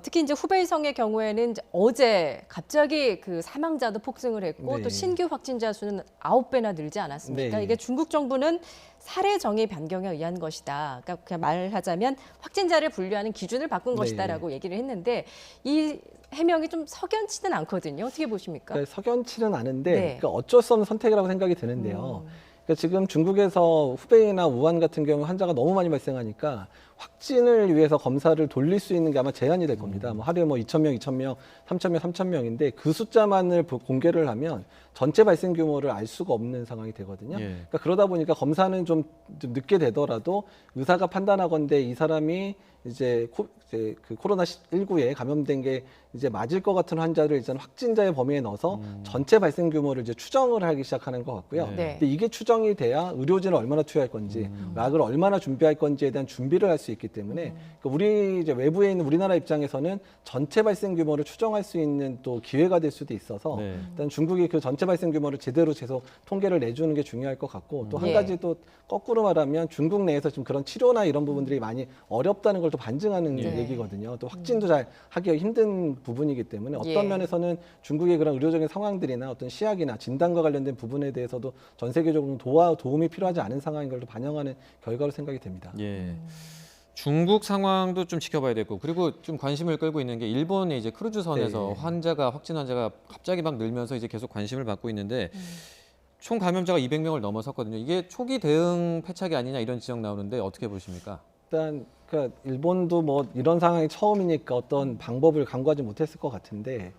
S1: 특히 이제 후베이성의 경우에는 이제 어제 갑자기 그 사망자도 폭증을 했고
S9: 네.
S1: 또 신규 확진자 수는 9배나 늘지 않았습니까?
S9: 네.
S1: 이게 중국 정부는 사례 정의 변경에 의한 것이다. 그러니까 그냥 말하자면 확진자를 분류하는 기준을 바꾼
S9: 네.
S1: 것이다라고 얘기를 했는데 이 해명이 좀 석연치는 않거든요. 어떻게 보십니까?
S9: 그러니까 석연치는 않은데
S1: 네.
S9: 그러니까 어쩔 수 없는 선택이라고 생각이 드는데요. 그러니까 지금 중국에서 후베이나 우한 같은 경우 환자가 너무 많이 발생하니까 확진을 위해서 검사를 돌릴 수 있는 게 아마 제한이 될 겁니다. 뭐 하루에 뭐 2,000명, 2,000명, 3,000명, 3,000명인데 그 숫자만을 공개를 하면 전체 발생 규모를 알 수가 없는 상황이 되거든요.
S2: 예.
S9: 그러니까 그러다 보니까 검사는 좀 늦게 되더라도 의사가 판단하건대 이 사람이 이제 그 코로나19에 감염된 게 이제 맞을 것 같은 환자를 일단 확진자의 범위에 넣어서 전체 발생 규모를 이제 추정을 하기 시작하는 것 같고요.
S1: 네.
S9: 근데 이게 추정이 돼야 의료진을 얼마나 투여할 건지, 약을 얼마나 준비할 건지에 대한 준비를 할 수 있기 때문에 그러니까 우리 이제 외부에 있는 우리나라 입장에서는 전체 발생 규모를 추정할 수 있는 또 기회가 될 수도 있어서
S2: 네.
S9: 일단 중국이 그 전체 발생 규모를 제대로 계속 통계를 내주는 게 중요할 것 같고 또 한
S1: 예.
S9: 가지 또 거꾸로 말하면 중국 내에서 지금 그런 치료나 이런 부분들이 많이 어렵다는 걸 또 반증하는
S1: 네.
S9: 얘기거든요. 또 확진도 잘 하기가 힘든 부분이기 때문에 어떤
S1: 예.
S9: 면에서는 중국의 그런 의료적인 상황들이나 어떤 시약이나 진단과 관련된 부분에 대해서도 전 세계적으로 도움이 필요하지 않은 상황인 걸 또 반영하는 결과로 생각이 됩니다.
S2: 예. 중국 상황도 좀 지켜봐야 되고 그리고 좀 관심을 끌고 있는 게 일본의 이제 크루즈선에서
S9: 네.
S2: 확진 환자가 갑자기 막 늘면서 이제 계속 관심을 받고 있는데 총 감염자가 200명을 넘어섰거든요. 이게 초기 대응 패착이 아니냐 이런 지적 나오는데 어떻게 보십니까?
S9: 일단 그러니까 일본도 뭐 이런 상황이 처음이니까 어떤 방법을 강구하지 못했을 것 같은데,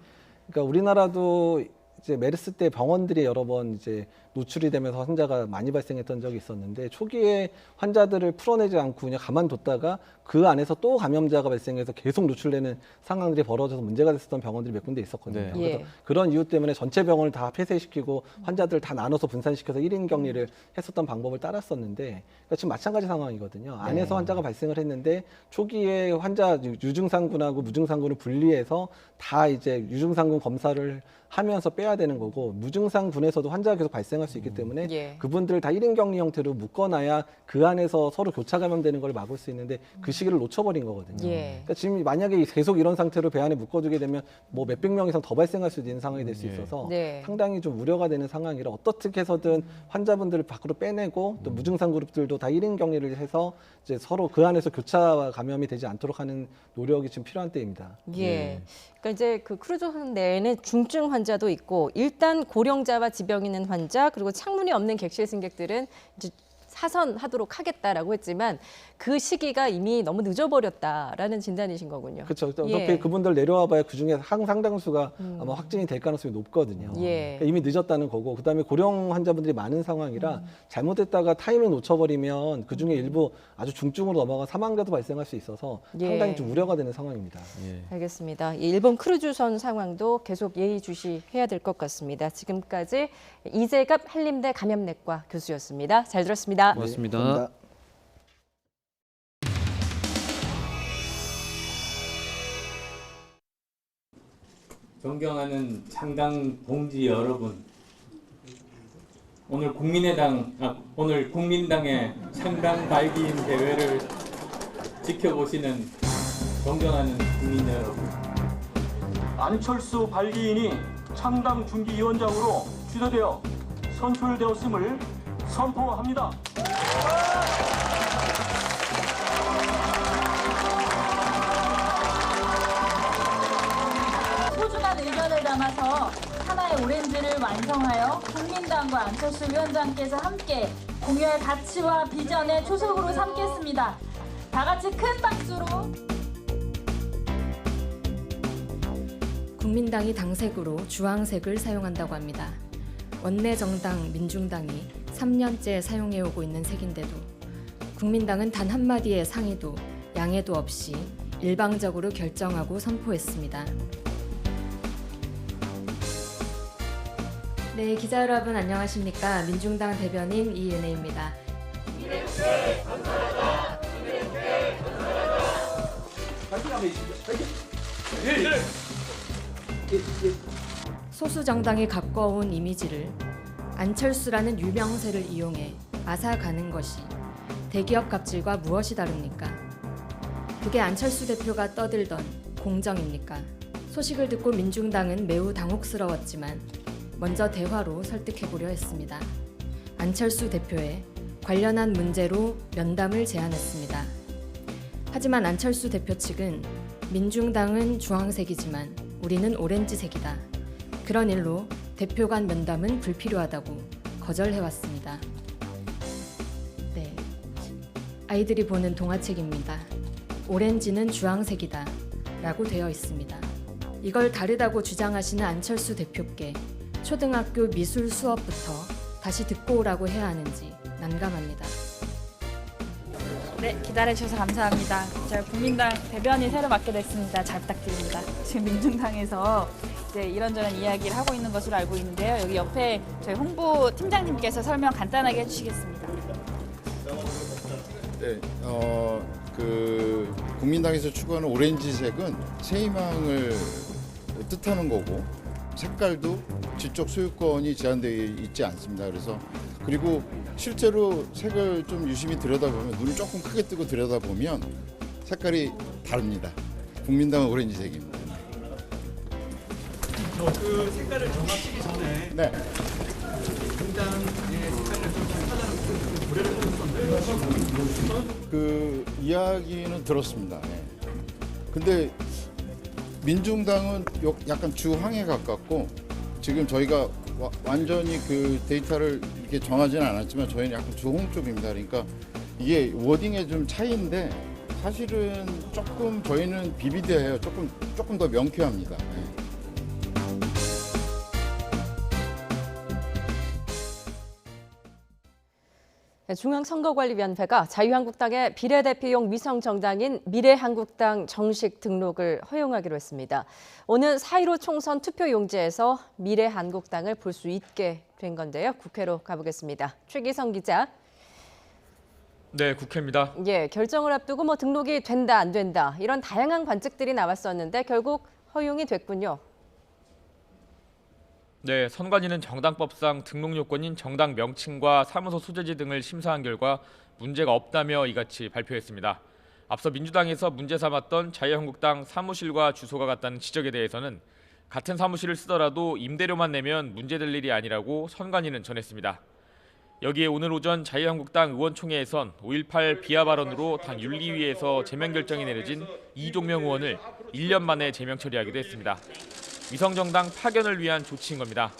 S9: 그러니까 우리나라도 이제 메르스 때 병원들이 여러 번 이제 노출이 되면서 환자가 많이 발생했던 적이 있었는데 초기에 환자들을 풀어내지 않고 그냥 가만뒀다가 그 안에서 또 감염자가 발생해서 계속 노출되는 상황들이 벌어져서 문제가 됐었던 병원들이 몇 군데 있었거든요.
S2: 네.
S9: 그래서
S1: 예.
S9: 그런 이유 때문에 전체 병원을 다 폐쇄시키고 환자들을 다 나눠서 분산시켜서 1인 격리를 했었던 방법을 따랐었는데 그러니까 지금 마찬가지 상황이거든요. 안에서 환자가 발생을 했는데 초기에 환자 유증상군하고 무증상군을 분리해서 다 이제 유증상군 검사를 하면서 빼야 되는 거고 무증상군에서도 환자가 계속 발생할 수 있기 때문에
S1: 예.
S9: 그분들을 다 1인 격리 형태로 묶어놔야 그 안에서 서로 교차 감염되는 걸 막을 수 있는데 그 시기를 놓쳐버린 거거든요.
S1: 예.
S9: 그러니까 지금 만약에 계속 이런 상태로 배 안에 묶어두게 되면 뭐 몇백 명 이상 더 발생할 수도 있는 상황이 될 수 있어서
S1: 네.
S9: 상당히 좀 우려가 되는 상황이라 어떻게 해서든 환자분들을 밖으로 빼내고 또 무증상 그룹들도 다 1인 격리를 해서 이제 서로 그 안에서 교차 감염이 되지 않도록 하는 노력이 지금 필요한 때입니다.
S1: 예. 그러니까 이제 그 크루즈선 내에는 중증 환자도 있고 일단 고령자와 지병 있는 환자 그리고 창문이 없는 객실 승객들은 이제 사선하도록 하겠다라고 했지만 그 시기가 이미 너무 늦어버렸다라는 진단이신 거군요.
S9: 그렇죠. 어차피
S1: 예.
S9: 그분들 내려와봐야 그중에 상당수가 아마 확진이 될 가능성이 높거든요.
S1: 예.
S9: 그러니까 이미 늦었다는 거고 그다음에 고령 환자분들이 많은 상황이라 잘못했다가 타이밍 놓쳐버리면 그중에 일부 아주 중증으로 넘어가 사망자도 발생할 수 있어서
S1: 예.
S9: 상당히 좀 우려가 되는 상황입니다.
S2: 예.
S1: 알겠습니다. 이 일본 크루즈선 상황도 계속 예의주시해야 될 것 같습니다. 지금까지 이재갑 한림대 감염내과 교수였습니다. 잘 들었습니다.
S2: 고맙습니다.
S9: 감사합니다.
S10: 존경하는 창당 동지 여러분, 오늘 국민당의 창당 발기인 대회를 지켜보시는 존경하는 국민 여러분.
S11: 안철수 발기인이 창당 중기위원장으로 추대되어 선출되었음을 선포합니다.
S12: 소중한 의견을 담아서 하나의 오렌지를 완성하여 국민당과 안철수 위원장께서 함께 공유할 가치와 비전의 초석으로 삼겠습니다. 다 같이 큰 박수로.
S13: 국민당이 당색으로 주황색을 사용한다고 합니다. 원내 정당 민중당이 3년째 사용해오고 있는 색인데도 국민당은 단 한마디의 상의도 양해도 없이 일방적으로 결정하고 선포했습니다. 네, 기자 여러분 안녕하십니까? 민중당 대변인 이은혜입니다.
S12: 감사합니다.
S13: 소수 정당에 가까운 이미지를 안철수라는 유명세를 이용해 앗아가는 것이 대기업 갑질과 무엇이 다릅니까? 그게 안철수 대표가 떠들던 공정입니까? 소식을 듣고 민중당은 매우 당혹스러웠지만 먼저 대화로 설득해보려 했습니다. 안철수 대표의 관련한 문제로 면담을 제안했습니다. 하지만 안철수 대표 측은 민중당은 주황색이지만 우리는 오렌지색이다. 그런 일로 대표 간 면담은 불필요하다고 거절해왔습니다. 네, 아이들이 보는 동화책입니다. 오렌지는 주황색이다 라고 되어 있습니다. 이걸 다르다고 주장하시는 안철수 대표께 초등학교 미술 수업부터 다시 듣고 오라고 해야 하는지 난감합니다.
S12: 네, 기다려주셔서 감사합니다. 제가 국민당 대변인 새로 맡게 됐습니다. 잘 부탁드립니다. 지금 민중당에서 이제 이런저런 이야기를 하고 있는 것으로 알고 있는데요. 여기 옆에 저희 홍보 팀장님께서 설명 간단하게 해주시겠습니다.
S14: 네, 국민당에서 추구하는 오렌지색은 새희망을 뜻하는 거고 색깔도 지적 소유권이 제한되어 있지 않습니다. 그리고 실제로 색을 좀 유심히 들여다보면 눈을 조금 크게 뜨고 들여다보면 색깔이 다릅니다. 국민당은 오렌지색입니다.
S15: 그 색깔을 정하시기 전에
S14: 네.
S15: 국민당의 색깔을 좀 비슷하다는 고려를 했었는데
S14: 그 이야기는 들었습니다. 네. 근데 민중당은 약간 주황에 가깝고 지금 저희가 완전히 그 데이터를 이렇게 정하지는 않았지만 저희는 약간 주홍 쪽입니다. 그러니까 이게 워딩의 좀 차이인데 사실은 조금 저희는 비비드해요. 조금 더 명쾌합니다. 네.
S1: 중앙선거관리위원회가 자유한국당의 비례대표용 위성정당인 미래한국당 정식 등록을 허용하기로 했습니다. 오는 4.15 총선 투표용지에서 미래한국당을 볼 수 있게 된 건데요. 국회로 가보겠습니다. 최기성 기자.
S16: 네, 국회입니다.
S1: 예, 결정을 앞두고 등록이 된다 안 된다 이런 다양한 관측들이 나왔었는데 결국 허용이 됐군요.
S16: 네, 선관위는 정당법상 등록 요건인 정당 명칭과 사무소 소재지 등을 심사한 결과 문제가 없다며 이같이 발표했습니다. 앞서 민주당에서 문제 삼았던 자유한국당 사무실과 주소가 같다는 지적에 대해서는 같은 사무실을 쓰더라도 임대료만 내면 문제될 일이 아니라고 선관위는 전했습니다. 여기에 오늘 오전 자유한국당 의원총회에선 5.18 비하 발언으로 당 윤리위에서 제명 결정이 내려진 이종명 의원을 1년 만에 제명 처리하기도 했습니다. 위성정당 파견을 위한 조치인 겁니다.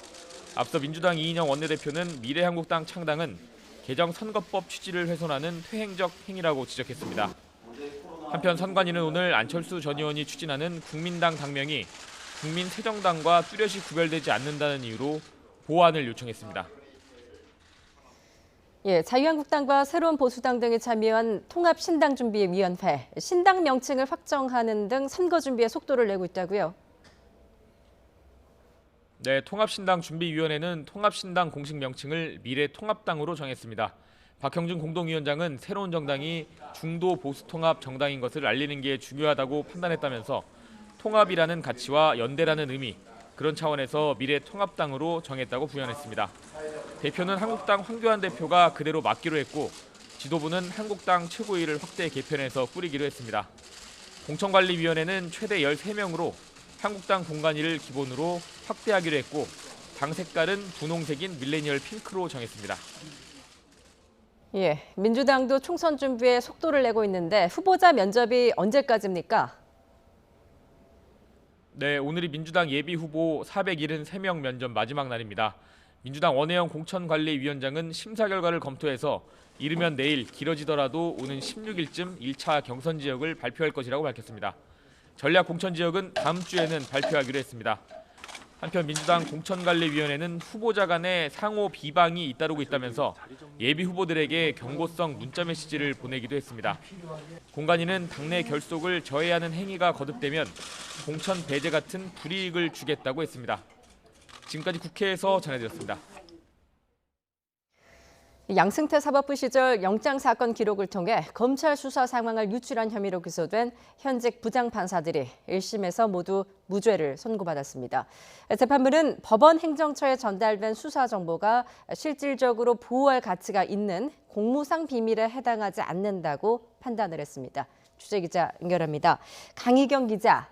S16: 앞서 민주당 이인영 원내대표는 미래한국당 창당은 개정 선거법 취지를 훼손하는 퇴행적 행위라고 지적했습니다. 한편 선관위는 오늘 안철수 전 의원이 추진하는 국민당 당명이 국민새정당과 뚜렷이 구별되지 않는다는 이유로 보완을 요청했습니다.
S1: 예, 자유한국당과 새로운 보수당 등이 참여한 통합신당준비위원회, 신당 명칭을 확정하는 등 선거 준비에 속도를 내고 있다고요?
S16: 네, 통합신당준비위원회는 통합신당 공식 명칭을 미래통합당으로 정했습니다. 박형준 공동위원장은 새로운 정당이 중도 보수통합 정당인 것을 알리는 게 중요하다고 판단했다면서 통합이라는 가치와 연대라는 의미, 그런 차원에서 미래통합당으로 정했다고 부연했습니다. 대표는 한국당 황교안 대표가 그대로 맡기로 했고 지도부는 한국당 최고위를 확대 개편해서 꾸리기로 했습니다. 공천관리위원회는 최대 13명으로 한국당 공관위를 기본으로 확대하기로 했고 당 색깔은 분홍색인 밀레니얼 핑크로 정했습니다.
S1: 예, 민주당도 총선 준비에 속도를 내고 있는데 후보자 면접이 언제까지입니까?
S16: 네, 오늘이 민주당 예비 후보 473명 면접 마지막 날입니다. 민주당 원혜영 공천관리위원장은 심사 결과를 검토해서 이르면 내일, 길어지더라도 오는 16일쯤 1차 경선 지역을 발표할 것이라고 밝혔습니다. 전략 공천 지역은 다음 주에는 발표하기로 했습니다. 한편 민주당 공천관리위원회는 후보자 간의 상호 비방이 잇따르고 있다면서 예비 후보들에게 경고성 문자 메시지를 보내기도 했습니다. 공관위는 당내 결속을 저해하는 행위가 거듭되면 공천 배제 같은 불이익을 주겠다고 했습니다. 지금까지 국회에서 전해드렸습니다.
S1: 양승태 사법부 시절 영장 사건 기록을 통해 검찰 수사 상황을 유출한 혐의로 기소된 현직 부장판사들이 1심에서 모두 무죄를 선고받았습니다. 재판부는 법원 행정처에 전달된 수사 정보가 실질적으로 보호할 가치가 있는 공무상 비밀에 해당하지 않는다고 판단을 했습니다. 취재기자 연결합니다. 강희경 기자.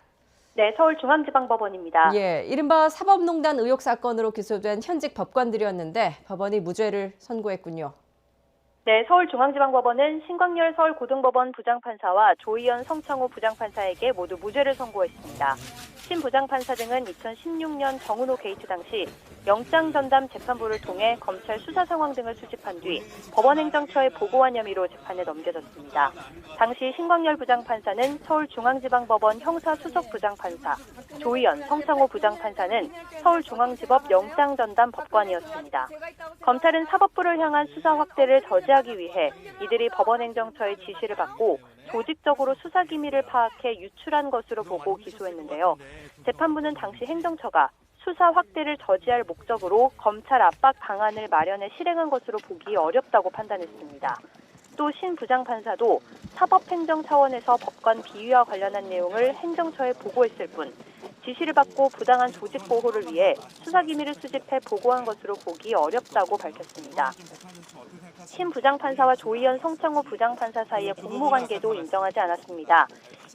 S17: 네, 서울중앙지방법원입니다.
S1: 예, 이른바 사법농단 의혹 사건으로 기소된 현직 법관들이었는데 법원이 무죄를 선고했군요.
S17: 네, 서울중앙지방법원은 신광열 서울고등법원 부장판사와 조희연 성창호 부장판사에게 모두 무죄를 선고했습니다. 신 부장판사 등은 2016년 정은호 게이트 당시 영장 전담 재판부를 통해 검찰 수사 상황 등을 수집한 뒤 법원 행정처에 보고한 혐의로 재판에 넘겨졌습니다. 당시 신광열 부장판사는 서울중앙지방법원 형사수석 부장판사, 조희연, 성창호 부장판사는 서울중앙지법 영장 전담 법관이었습니다. 검찰은 사법부를 향한 수사 확대를 저지하기 위해 이들이 법원 행정처의 지시를 받고 조직적으로 수사 기밀을 파악해 유출한 것으로 보고 기소했는데요. 재판부는 당시 행정처가 수사 확대를 저지할 목적으로 검찰 압박 방안을 마련해 실행한 것으로 보기 어렵다고 판단했습니다. 또 신 부장판사도 사법행정 차원에서 법관 비위와 관련한 내용을 행정처에 보고했을 뿐 지시를 받고 부당한 조직 보호를 위해 수사 기밀을 수집해 보고한 것으로 보기 어렵다고 밝혔습니다. 신 부장판사와 조희연 성창호 부장판사 사이의 공모관계도 인정하지 않았습니다.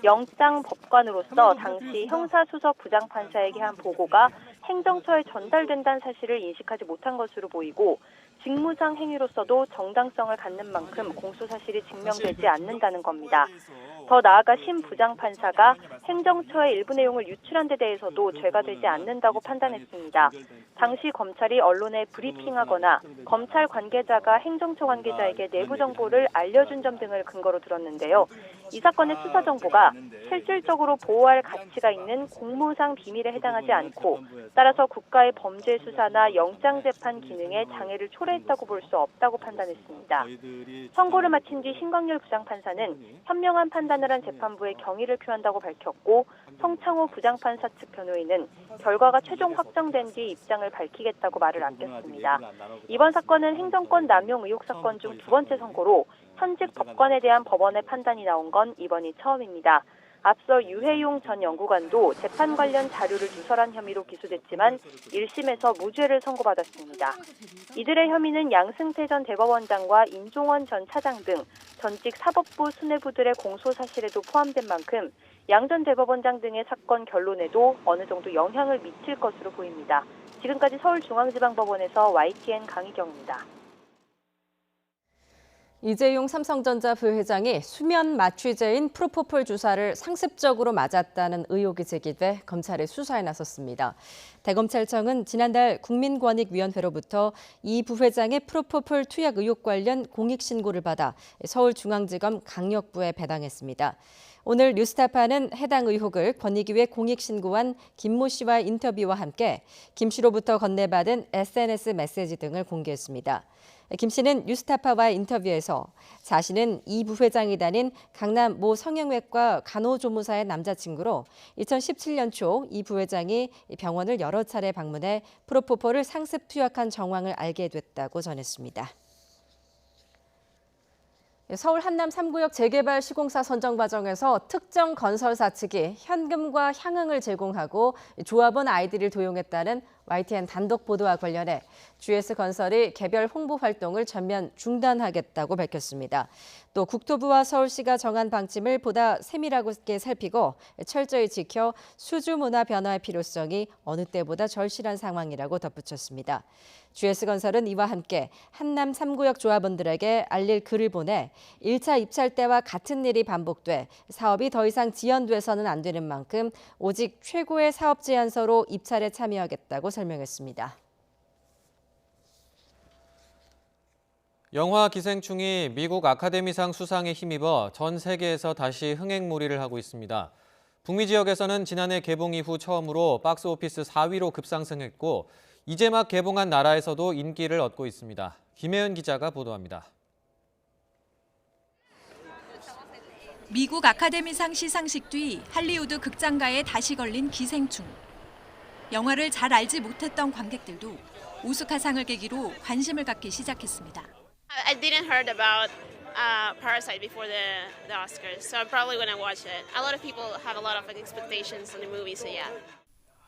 S17: 영장 법관으로서 당시 형사수석 부장판사에게 한 보고가 행정처에 전달된다는 사실을 인식하지 못한 것으로 보이고 직무상 행위로서도 정당성을 갖는 만큼 공소사실이 증명되지 않는다는 겁니다. 더 나아가 신 부장판사가 행정처의 일부 내용을 유출한 데 대해서도 죄가 되지 않는다고 판단했습니다. 당시 검찰이 언론에 브리핑하거나 검찰 관계자가 행정처 관계자에게 내부 정보를 알려준 점 등을 근거로 들었는데요. 이 사건의 수사 정보가 실질적으로 보호할 가치가 있는 공무상 비밀에 해당하지 않고 따라서 국가의 범죄 수사나 영장 재판 기능에 장애를 초래했다고 볼 수 없다고 판단했습니다. 선고를 마친 뒤 신광열 부장판사는 현명한 판단을 한 재판부에 경의를 표한다고 밝혔고 성창호 부장판사 측 변호인은 결과가 최종 확정된 뒤 입장을 밝히겠다고 말을 아꼈습니다. 이번 사건은 행정권 남용 의혹 사건 중 두 번째 선고로 현직 법관에 대한 법원의 판단이 나온 건 이번이 처음입니다. 앞서 유해용 전 연구관도 재판 관련 자료를 누설한 혐의로 기소됐지만 1심에서 무죄를 선고받았습니다. 이들의 혐의는 양승태 전 대법원장과 임종원 전 차장 등 전직 사법부 수뇌부들의 공소 사실에도 포함된 만큼 양 전 대법원장 등의 사건 결론에도 어느 정도 영향을 미칠 것으로 보입니다. 지금까지 서울중앙지방법원에서 YTN 강희경입니다.
S1: 이재용 삼성전자 부회장이 수면 마취제인 프로포폴 주사를 상습적으로 맞았다는 의혹이 제기돼 검찰의 수사에 나섰습니다. 대검찰청은 지난달 국민권익위원회로부터 이 부회장의 프로포폴 투약 의혹 관련 공익신고를 받아 서울중앙지검 강력부에 배당했습니다. 오늘 뉴스타파는 해당 의혹을 권익위에 공익신고한 김모 씨와 인터뷰와 함께 김 씨로부터 건네받은 SNS 메시지 등을 공개했습니다. 김 씨는 뉴스타파와의 인터뷰에서 자신은 이 부회장이 다닌 강남 모 성형외과 간호조무사의 남자친구로 2017년 초 이 부회장이 병원을 여러 차례 방문해 프로포폴을 상습 투약한 정황을 알게 됐다고 전했습니다. 서울 한남 3구역 재개발 시공사 선정 과정에서 특정 건설사 측이 현금과 향응을 제공하고 조합원 아이디를 도용했다는 YTN 단독 보도와 관련해 GS건설이 개별 홍보 활동을 전면 중단하겠다고 밝혔습니다. 또 국토부와 서울시가 정한 방침을 보다 세밀하게 살피고 철저히 지켜 수주 문화 변화의 필요성이 어느 때보다 절실한 상황이라고 덧붙였습니다. GS건설은 이와 함께 한남 3구역 조합원들에게 알릴 글을 보내 1차 입찰 때와 같은 일이 반복돼 사업이 더 이상 지연돼서는 안 되는 만큼 오직 최고의 사업 제안서로 입찰에 참여하겠다고 설명했습니다.
S2: 영화 기생충이 미국 아카데미상 수상에 힘입어 전 세계에서 다시 흥행몰이를 하고 있습니다. 북미 지역에서는 지난해 개봉 이후 처음으로 박스오피스 4위로 급상승했고 이제 막 개봉한 나라에서도 인기를 얻고 있습니다. 김혜은 기자가 보도합니다.
S18: 미국 아카데미상 시상식 뒤 할리우드 극장가에 다시 걸린 기생충. 영화를 잘 알지 못했던 관객들도 오스카상을 계기로 관심을 갖기 시작했습니다.
S19: I didn't heard about Parasite before the Oscars, so I'm probably gonna watch it. A lot of people have a lot of expectations on the movie, so yeah.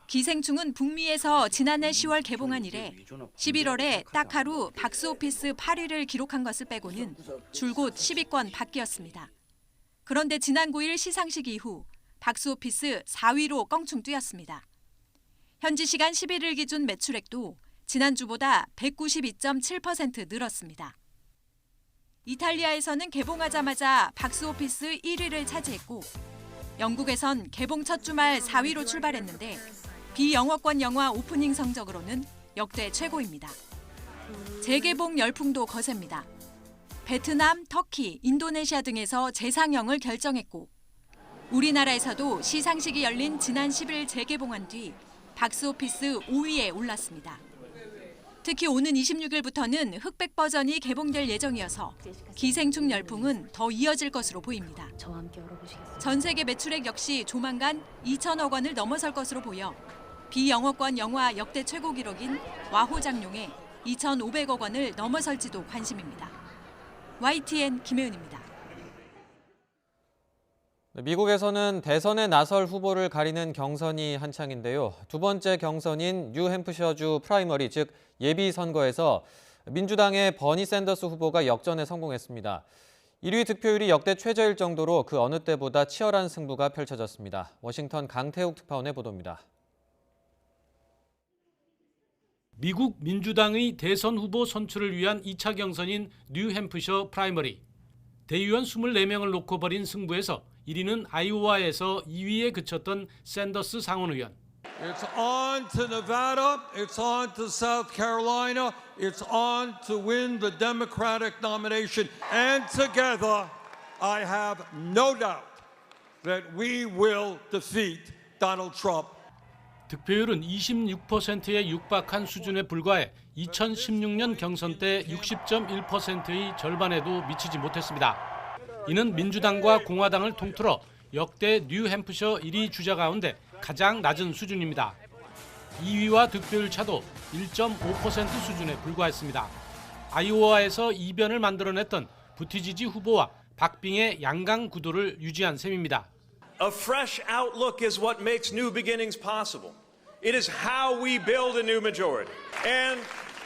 S18: 기생충은 북미에서 지난해 10월 개봉한 이래 11월에 딱 하루 박스오피스 8위를 기록한 것을 빼고는 줄곧 10위권 밖이었습니다. 그런데 지난 9일 시상식 이후 박스오피스 4위로 껑충 뛰었습니다. 현지 시간 11일 기준 매출액도 지난주보다 192.7% 늘었습니다. 이탈리아에서는 개봉하자마자 박스오피스 1위를 차지했고 영국에선 개봉 첫 주말 4위로 출발했는데 비영어권 영화 오프닝 성적으로는 역대 최고입니다. 재개봉 열풍도 거셉니다. 베트남, 터키, 인도네시아 등에서 재상영을 결정했고 우리나라에서도 시상식이 열린 지난 10일 재개봉한 뒤 박스오피스 5위에 올랐습니다. 특히 오는 26일부터는 흑백 버전이 개봉될 예정이어서 기생충 열풍은 더 이어질 것으로 보입니다. 전 세계 매출액 역시 조만간 2천억 원을 넘어설 것으로 보여 비영어권 영화 역대 최고 기록인 와호장룡의 2,500억 원을 넘어설지도 관심입니다. YTN 김혜은입니다.
S2: 미국에서는 대선에 나설 후보를 가리는 경선이 한창인데요. 두 번째 경선인 뉴햄프셔주 프라이머리, 즉 예비선거에서 민주당의 버니 샌더스 후보가 역전에 성공했습니다. 1위 득표율이 역대 최저일 정도로 그 어느 때보다 치열한 승부가 펼쳐졌습니다. 워싱턴 강태욱 특파원의 보도입니다.
S20: 미국 민주당의 대선 후보 선출을 위한 2차 경선인 뉴햄프셔 프라이머리. 대의원 24명을 놓고 벌인 승부에서 1위는 아이오와에서 2위에 그쳤던 샌더스 상원의원.
S21: It's on to Nevada, it's on to South Carolina, it's on to win the Democratic nomination. And together, I have no doubt that we will defeat Donald Trump.
S20: 득표율은 26%에 육박한 수준에 불과해 2016년 경선 때 60.1%의 절반에도 미치지 못했습니다. 이는 민주당과 공화당을 통틀어 역대 뉴햄프셔 1위 주자 가운데 가장 낮은 수준입니다. 2위와 득표율 차도 1.5% 수준에 불과했습니다. 아이오와에서 이변을 만들어냈던 부티지지 후보와 박빙의 양강 구도를 유지한 셈입니다.
S22: A fresh outlook is what makes new beginnings possible. It is how we build a new majority. And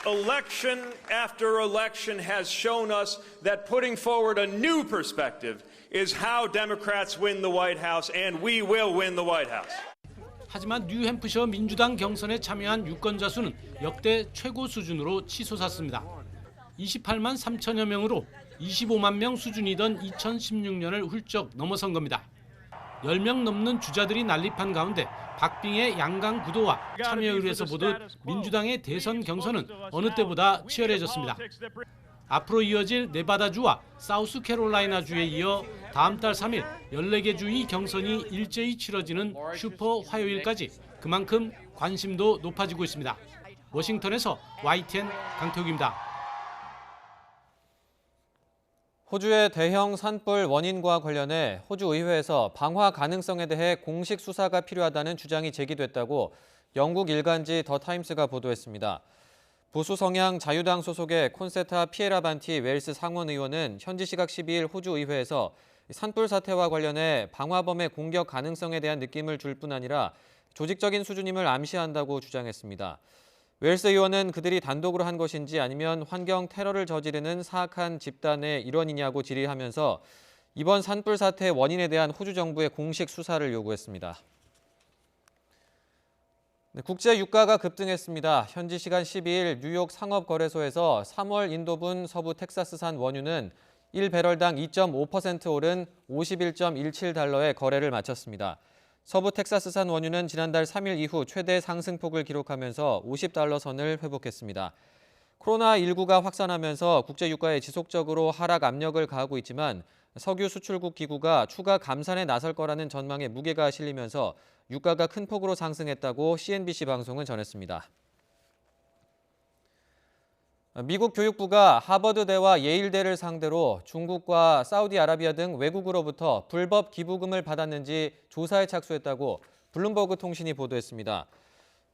S22: election after election has shown us that putting forward a new perspective is how Democrats win the White House, and we will win the White House.
S20: 하지만 뉴햄프셔 민주당 경선에 참여한 유권자 수는 역대 최고 수준으로 치솟았습니다. 28만 3천여 명으로 25만 명 수준이던 2016년을 훌쩍 넘어선 겁니다. 10명 넘는 주자들이 난립한 가운데 박빙의 양강 구도와 참여율에서 보듯 민주당의 대선 경선은 어느 때보다 치열해졌습니다. 앞으로 이어질 네바다주와 사우스캐롤라이나주에 이어 다음 달 3일 14개 주의 경선이 일제히 치러지는 슈퍼 화요일까지 그만큼 관심도 높아지고 있습니다. 워싱턴에서 YTN 강태욱입니다.
S2: 호주의 대형 산불 원인과 관련해 호주 의회에서 방화 가능성에 대해 공식 수사가 필요하다는 주장이 제기됐다고 영국 일간지 더 타임스가 보도했습니다. 보수 성향 자유당 소속의 콘세타 피에라반티 웨일스 상원 의원은 현지 시각 12일 호주 의회에서 산불 사태와 관련해 방화범의 공격 가능성에 대한 느낌을 줄 뿐 아니라 조직적인 수준임을 암시한다고 주장했습니다. 웨일스 의원은 그들이 단독으로 한 것인지 아니면 환경 테러를 저지르는 사악한 집단의 일원이냐고 질의하면서 이번 산불 사태의 원인에 대한 호주 정부의 공식 수사를 요구했습니다. 국제 유가가 급등했습니다. 현지 시간 12일 뉴욕 상업거래소에서 3월 인도분 서부 텍사스산 원유는 1배럴당 2.5% 오른 51.17달러에 거래를 마쳤습니다. 서부 텍사스산 원유는 지난달 3일 이후 최대 상승폭을 기록하면서 50달러 선을 회복했습니다. 코로나19가 확산하면서 국제 유가에 지속적으로 하락 압력을 가하고 있지만 석유 수출국 기구가 추가 감산에 나설 거라는 전망에 무게가 실리면서 유가가 큰 폭으로 상승했다고 CNBC 방송은 전했습니다. 미국 교육부가 하버드대와 예일대를 상대로 중국과 사우디아라비아 등 외국으로부터 불법 기부금을 받았는지 조사에 착수했다고 블룸버그 통신이 보도했습니다.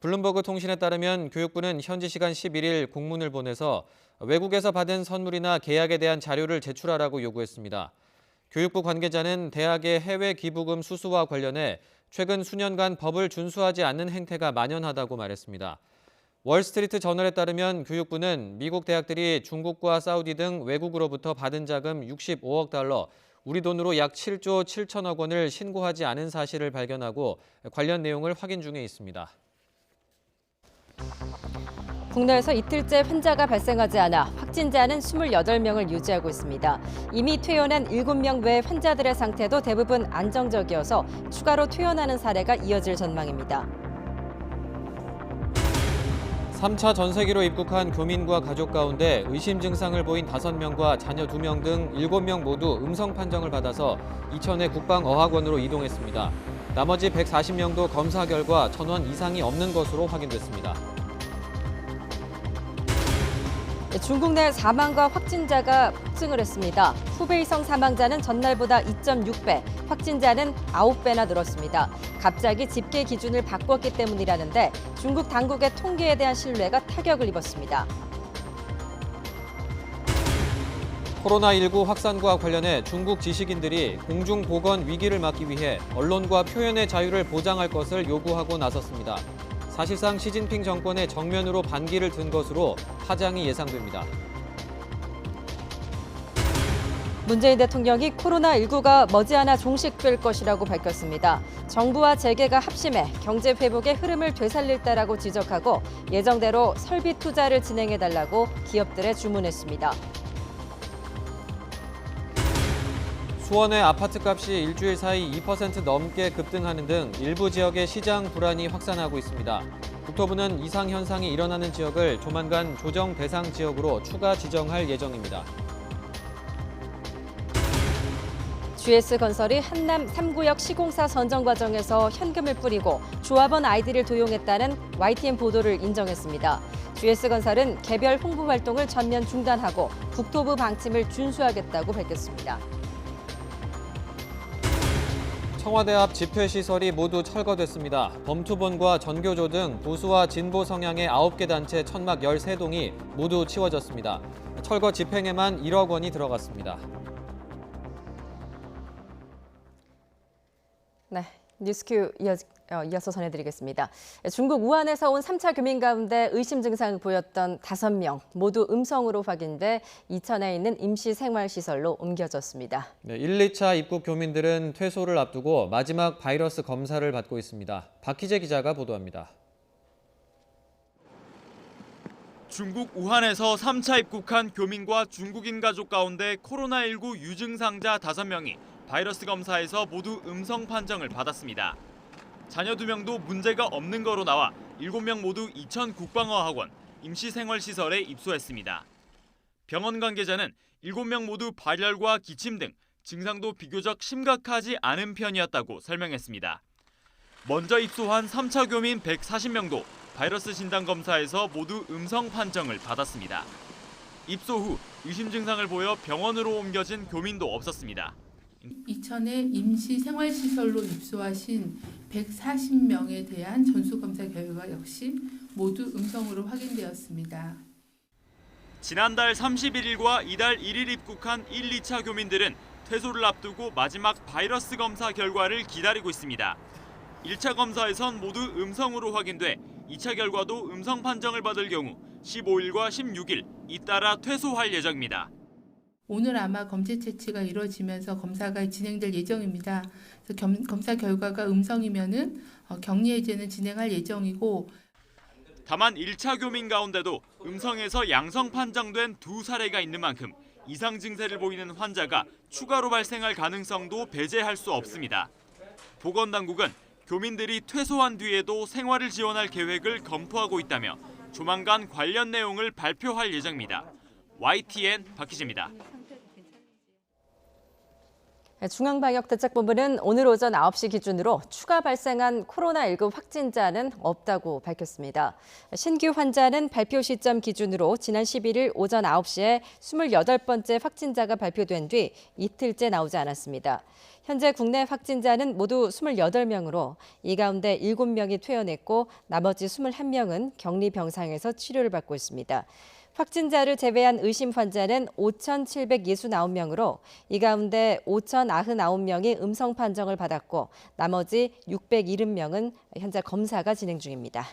S2: 블룸버그 통신에 따르면 교육부는 현지 시간 11일 공문을 보내서 외국에서 받은 선물이나 계약에 대한 자료를 제출하라고 요구했습니다. 교육부 관계자는 대학의 해외 기부금 수수와 관련해 최근 수년간 법을 준수하지 않는 행태가 만연하다고 말했습니다. 월스트리트 저널에 따르면 교육부는 미국 대학들이 중국과 사우디 등 외국으로부터 받은 자금 65억 달러, 우리 돈으로 약 7조 7천억 원을 신고하지 않은 사실을 발견하고 관련 내용을 확인 중에 있습니다.
S1: 국내에서 이틀째 환자가 발생하지 않아 확진자는 28명을 유지하고 있습니다. 이미 퇴원한 7명 외 환자들의 상태도 대부분 안정적이어서 추가로 퇴원하는 사례가 이어질 전망입니다.
S2: 3차 전세기로 입국한 교민과 가족 가운데 의심 증상을 보인 5명과 자녀 2명 등 7명 모두 음성 판정을 받아서 이천의 국방어학원으로 이동했습니다. 나머지 140명도 검사 결과 전원 이상이 없는 것으로 확인됐습니다.
S1: 중국 내 사망과 확진자가 폭증을 했습니다. 후베이성 사망자는 전날보다 2.6배, 확진자는 9배나 늘었습니다. 갑자기 집계 기준을 바꿨기 때문이라는데 중국 당국의 통계에 대한 신뢰가 타격을 입었습니다.
S2: 코로나19 확산과 관련해 중국 지식인들이 공중보건 위기를 막기 위해 언론과 표현의 자유를 보장할 것을 요구하고 나섰습니다. 사실상 시진핑 정권의 정면으로 반기를 든 것으로 파장이 예상됩니다.
S1: 문재인 대통령이 코로나19가 머지않아 종식될 것이라고 밝혔습니다. 정부와 재계가 합심해 경제 회복의 흐름을 되살릴 때라고 지적하고 예정대로 설비 투자를 진행해달라고 기업들에 주문했습니다.
S2: 수원의 아파트값이 일주일 사이 2% 넘게 급등하는 등 일부 지역의 시장 불안이 확산하고 있습니다. 국토부는 이상 현상이 일어나는 지역을 조만간 조정 대상 지역으로 추가 지정할 예정입니다.
S1: GS건설이 한남 3구역 시공사 선정 과정에서 현금을 뿌리고 조합원 아이디를 도용했다는 YTN 보도를 인정했습니다. GS건설은 개별 홍보 활동을 전면 중단하고 국토부 방침을 준수하겠다고 밝혔습니다.
S2: 청와대 앞 집회시설이 모두 철거됐습니다. 범투본과 전교조 등 보수와 진보 성향의 9개 단체 천막 13동이 모두 치워졌습니다. 철거 집행에만 1억 원이 들어갔습니다.
S1: 네, 뉴스큐 이어서 전해드리겠습니다. 중국 우한에서 온 3차 교민 가운데 의심 증상을 보였던 5명 모두 음성으로 확인돼 이천에 있는 임시생활시설로 옮겨졌습니다.
S2: 네, 1, 2차 입국 교민들은 퇴소를 앞두고 마지막 바이러스 검사를 받고 있습니다. 박희재 기자가 보도합니다.
S3: 중국 우한에서 3차 입국한 교민과 중국인 가족 가운데 코로나19 유증상자 5명이 바이러스 검사에서 모두 음성 판정을 받았습니다. 자녀 2명도 문제가 없는 거로 나와 7명 모두 이천 국방어학원 임시생활시설에 입소했습니다. 병원 관계자는 7명 모두 발열과 기침 등 증상도 비교적 심각하지 않은 편이었다고 설명했습니다. 먼저 입소한 3차 교민 140명도 바이러스 진단 검사에서 모두 음성 판정을 받았습니다. 입소 후 의심 증상을 보여 병원으로 옮겨진 교민도 없었습니다.
S4: 이천의 임시생활시설로 입소하신 140명에 대한 전수검사 결과 역시 모두 음성으로 확인되었습니다.
S3: 지난달 31일과 이달 1일 입국한 1, 2차 교민들은 퇴소를 앞두고 마지막 바이러스 검사 결과를 기다리고 있습니다. 1차 검사에선 모두 음성으로 확인돼 2차 결과도 음성 판정을 받을 경우 15일과 16일 잇따라 퇴소할 예정입니다.
S4: 오늘 아마 검체 채취가 이루어지면서 검사가 진행될 예정입니다. 그래서 검사 결과가 음성이면은 격리 해제는 진행할 예정이고.
S3: 다만 1차 교민 가운데도 음성에서 양성 판정된 2사례가 있는 만큼 이상 증세를 보이는 환자가 추가로 발생할 가능성도 배제할 수 없습니다. 보건당국은 교민들이 퇴소한 뒤에도 생활을 지원할 계획을 검토하고 있다며 조만간 관련 내용을 발표할 예정입니다. YTN 박희재입니다.
S1: 중앙방역대책본부는 오늘 오전 9시 기준으로 추가 발생한 코로나19 확진자는 없다고 밝혔습니다. 신규 환자는 발표 시점 기준으로 지난 11일 오전 9시에 28번째 확진자가 발표된 뒤 이틀째 나오지 않았습니다. 현재 국내 확진자는 모두 28명으로 이 가운데 7명이 퇴원했고 나머지 21명은 격리 병상에서 치료를 받고 있습니다. 확진자를 제외한 의심 환자는 5,769명으로 이 가운데 5,099명이 음성 판정을 받았고 나머지 670명은 현재 검사가 진행 중입니다.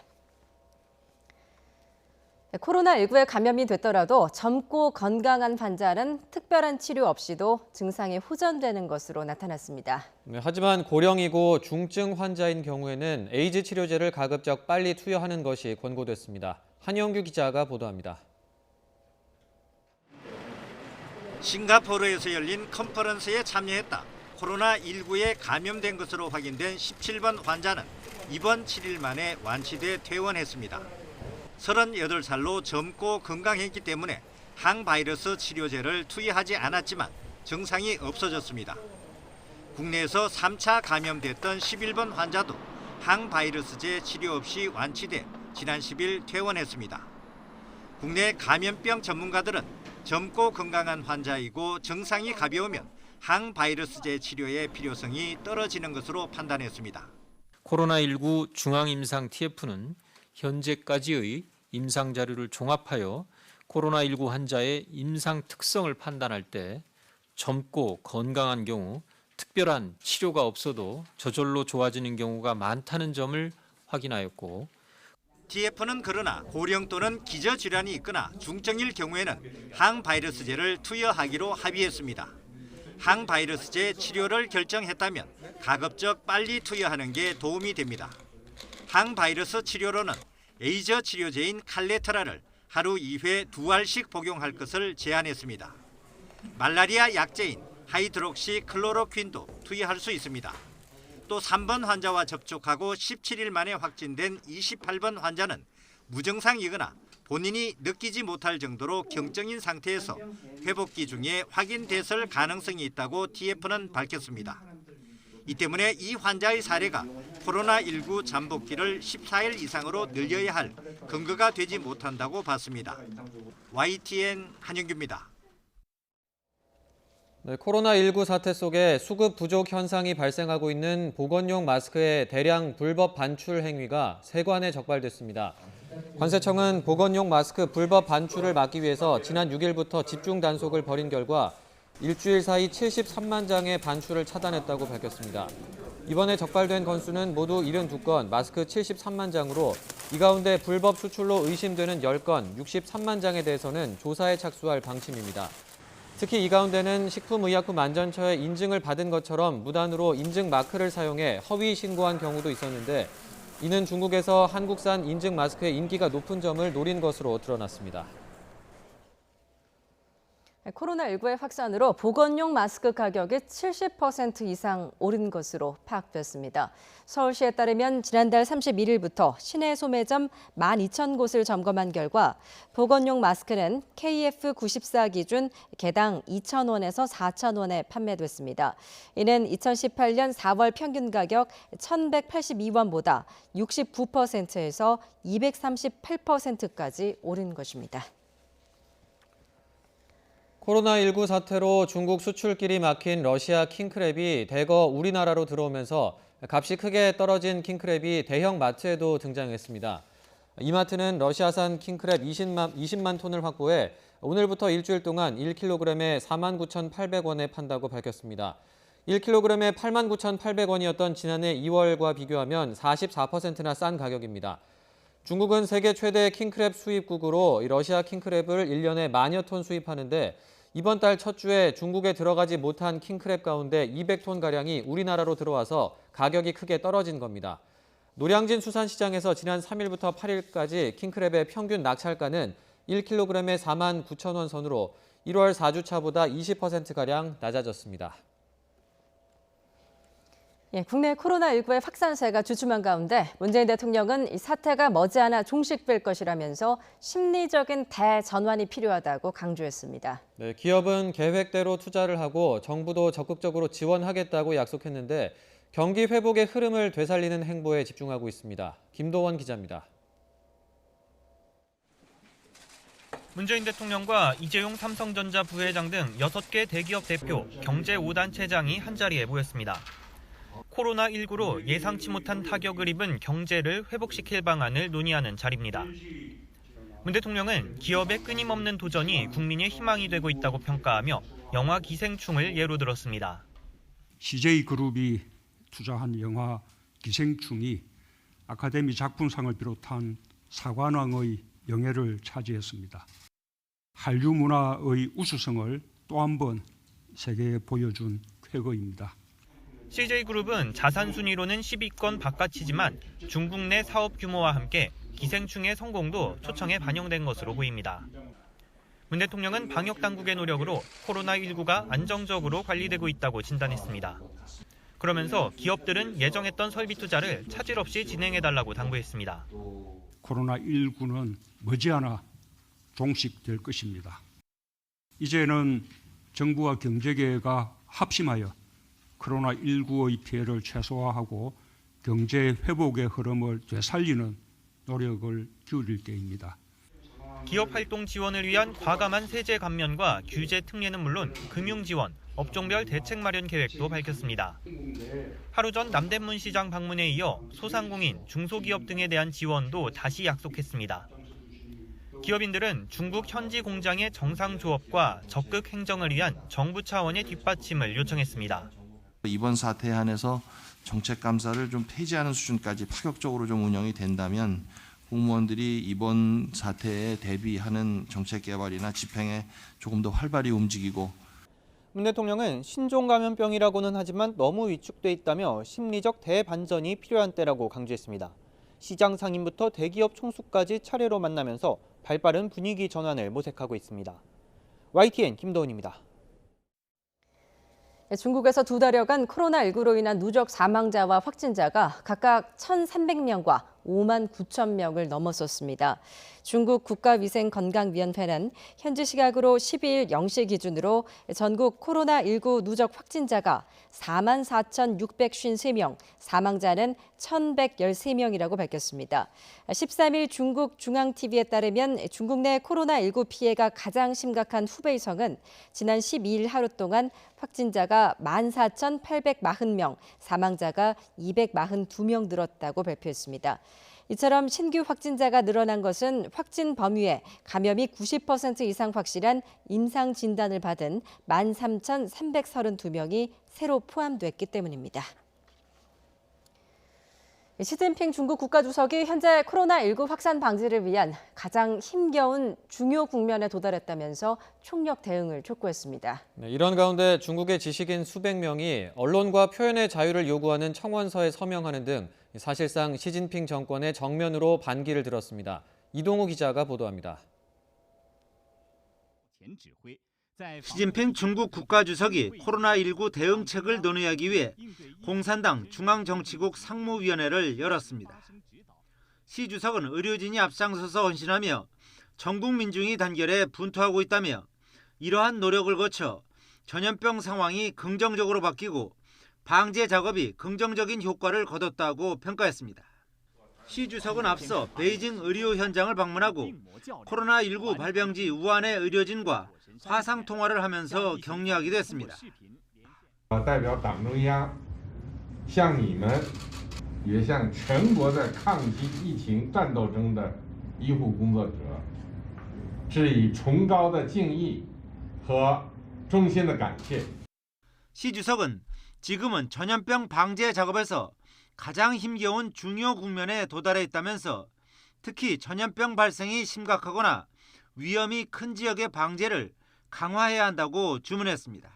S1: 코로나19에 감염이 됐더라도 젊고 건강한 환자는 특별한 치료 없이도 증상이 호전되는 것으로 나타났습니다.
S2: 하지만 고령이고 중증 환자인 경우에는 에이즈 치료제를 가급적 빨리 투여하는 것이 권고됐습니다. 한영규 기자가 보도합니다.
S5: 싱가포르에서 열린 컨퍼런스에 참여했다 코로나19에 감염된 것으로 확인된 17번 환자는 이번 7일 만에 완치돼 퇴원했습니다. 38살로 젊고 건강했기 때문에 항바이러스 치료제를 투여하지 않았지만 증상이 없어졌습니다. 국내에서 3차 감염됐던 11번 환자도 항바이러스제 치료 없이 완치돼 지난 10일 퇴원했습니다. 국내 감염병 전문가들은 젊고 건강한 환자이고 증상이 가벼우면 항바이러스제 치료의 필요성이 떨어지는 것으로 판단했습니다.
S6: 코로나19 중앙임상 TF는 현재까지의 임상 자료를 종합하여 코로나19 환자의 임상 특성을 판단할 때 젊고 건강한 경우 특별한 치료가 없어도 저절로 좋아지는 경우가 많다는 점을 확인하였고
S5: TF는 그러나 고령 또는 기저질환이 있거나 중증일 경우에는 항바이러스제를 투여하기로 합의했습니다. 항바이러스제 치료를 결정했다면 가급적 빨리 투여하는 게 도움이 됩니다. 항바이러스 치료로는 에이즈 치료제인 칼레트라를 하루 2회 2알씩 복용할 것을 제안했습니다. 말라리아 약제인 하이드록시 클로로퀸도 투여할 수 있습니다. 또 3번 환자와 접촉하고 17일 만에 확진된 28번 환자는 무증상이거나 본인이 느끼지 못할 정도로 경증인 상태에서 회복기 중에 확인됐을 가능성이 있다고 TF는 밝혔습니다. 이 때문에 이 환자의 사례가 코로나19 잠복기를 14일 이상으로 늘려야 할 근거가 되지 못한다고 봤습니다. YTN 한영규입니다.
S2: 코로나19 사태 속에 수급 부족 현상이 발생하고 있는 보건용 마스크의 대량 불법 반출 행위가 세관에 적발됐습니다. 관세청은 보건용 마스크 불법 반출을 막기 위해서 지난 6일부터 집중 단속을 벌인 결과 일주일 사이 73만 장의 반출을 차단했다고 밝혔습니다. 이번에 적발된 건수는 모두 72건, 마스크 73만 장으로 이 가운데 불법 수출로 의심되는 10건, 63만 장에 대해서는 조사에 착수할 방침입니다. 특히 이 가운데는 식품의약품안전처의 인증을 받은 것처럼 무단으로 인증 마크를 사용해 허위 신고한 경우도 있었는데 이는 중국에서 한국산 인증 마스크의 인기가 높은 점을 노린 것으로 드러났습니다.
S1: 코로나19의 확산으로 보건용 마스크 가격이 70% 이상 오른 것으로 파악됐습니다. 서울시에 따르면 지난달 31일부터 시내 소매점 12,000곳을 점검한 결과 보건용 마스크는 KF94 기준 개당 2,000원에서 4,000원에 판매됐습니다. 이는 2018년 4월 평균 가격 1,182원보다 69%에서 238%까지 오른 것입니다.
S2: 코로나19 사태로 중국 수출길이 막힌 러시아 킹크랩이 대거 우리나라로 들어오면서 값이 크게 떨어진 킹크랩이 대형 마트에도 등장했습니다. 이 마트는 러시아산 킹크랩 20만 톤을 확보해 오늘부터 일주일 동안 1kg에 49,800원에 판다고 밝혔습니다. 1kg에 89,800원이었던 지난해 2월과 비교하면 44%나 싼 가격입니다. 중국은 세계 최대 킹크랩 수입국으로 러시아 킹크랩을 1년에 만여 톤 수입하는데 이번 달 첫 주에 중국에 들어가지 못한 킹크랩 가운데 200톤가량이 우리나라로 들어와서 가격이 크게 떨어진 겁니다. 노량진 수산시장에서 지난 3일부터 8일까지 킹크랩의 평균 낙찰가는 1kg에 49,000원 선으로 1월 4주차보다 20%가량 낮아졌습니다.
S1: 국내 코로나19의 확산세가 주춤한 가운데 문재인 대통령은 이 사태가 머지않아 종식될 것이라면서 심리적인 대전환이 필요하다고 강조했습니다.
S2: 네, 기업은 계획대로 투자를 하고 정부도 적극적으로 지원하겠다고 약속했는데 경기 회복의 흐름을 되살리는 행보에 집중하고 있습니다. 김도원 기자입니다.
S23: 문재인 대통령과 이재용 삼성전자 부회장 등 6개 대기업 대표, 경제 5단체장이 한자리에 모였습니다. 코로나19로 예상치 못한 타격을 입은 경제를 회복시킬 방안을 논의하는 자리입니다. 문 대통령은 기업의 끊임없는 도전이 국민의 희망이 되고 있다고 평가하며 영화 기생충을 예로 들었습니다.
S7: CJ그룹이 투자한 영화 기생충이 아카데미 작품상을 비롯한 사관왕의 영예를 차지했습니다. 한류 문화의 우수성을 또 한 번 세계에 보여준 쾌거입니다.
S23: CJ그룹은 자산 순위로는 10위권 바깥이지만 중국 내 사업 규모와 함께 기생충의 성공도 초청에 반영된 것으로 보입니다. 문 대통령은 방역 당국의 노력으로 코로나19가 안정적으로 관리되고 있다고 진단했습니다. 그러면서 기업들은 예정했던 설비 투자를 차질 없이 진행해달라고 당부했습니다.
S7: 코로나19는 머지않아 종식될 것입니다. 이제는 정부와 경제계가 합심하여 코로나19의 피해를 최소화하고 경제 회복의 흐름을 되살리는 노력을 기울일 때입니다.
S23: 기업 활동 지원을 위한 과감한 세제 감면과 규제 특례는 물론 금융 지원, 업종별 대책 마련 계획도 밝혔습니다. 하루 전 남대문 시장 방문에 이어 소상공인, 중소기업 등에 대한 지원도 다시 약속했습니다. 기업인들은 중국 현지 공장의 정상 조업과 적극 행정을 위한 정부 차원의 뒷받침을 요청했습니다.
S8: 이번 사태에 한해서 정책 감사를 좀 폐지하는 수준까지 파격적으로 좀 운영이 된다면 공무원들이 이번 사태에 대비하는 정책 개발이나 집행에 조금 더 활발히 움직이고
S9: 문 대통령은 신종 감염병이라고는 하지만 너무 위축돼 있다며 심리적 대반전이 필요한 때라고 강조했습니다. 시장 상인부터 대기업 총수까지 차례로 만나면서 발빠른 분위기 전환을 모색하고 있습니다. YTN 김도훈입니다.
S1: 중국에서 2달여간 코로나19로 인한 누적 사망자와 확진자가 각각 1,300명과 5만 9천 명을 넘어섰습니다. 중국 국가위생건강위원회는 현지 시각으로 12일 0시 기준으로 전국 코로나19 누적 확진자가 4만 4,653명, 사망자는 1,113명이라고 밝혔습니다. 13일 중국 중앙TV에 따르면 중국 내 코로나19 피해가 가장 심각한 후베이성은 지난 12일 하루 동안 확진자가 14,840명, 사망자가 242명 늘었다고 발표했습니다. 이처럼 신규 확진자가 늘어난 것은 확진 범위에 감염이 90% 이상 확실한 임상 진단을 받은 13,332명이 새로 포함됐기 때문입니다. 시진핑 중국 국가주석이 현재 코로나19 확산 방지를 위한 가장 힘겨운 중요 국면에 도달했다면서 총력 대응을 촉구했습니다.
S2: 이런 가운데 중국의 지식인 수백 명이 언론과 표현의 자유를 요구하는 청원서에 서명하는 등 사실상 시진핑 정권의 정면으로 반기를 들었습니다. 이동우 기자가 보도합니다.
S24: 시진핑 중국 국가주석이 코로나19 대응책을 논의하기 위해 공산당 중앙정치국 상무위원회를 열었습니다. 시 주석은 의료진이 앞장서서 헌신하며 전국 민중이 단결해 분투하고 있다며 이러한 노력을 거쳐 전염병 상황이 긍정적으로 바뀌고 방제 작업이 긍정적인 효과를 거뒀다고 평가했습니다. 시 주석은 앞서 베이징 의료 현장을 방문하고 코로나19 발병지 우한의 의료진과 화상 통화를 하면서 격려하기도 했습니다.
S25: 代表党中央向你们也向全国的抗击疫情战斗中的医护工作者致以崇高的敬意和衷心的感谢.
S24: 시 주석은 지금은 전염병 방제 작업에서 가장 힘겨운 중요 국면에 도달해 있다면서 특히 전염병 발생이 심각하거나 위험이 큰 지역의 방제를 강화해야 한다고 주문했습니다.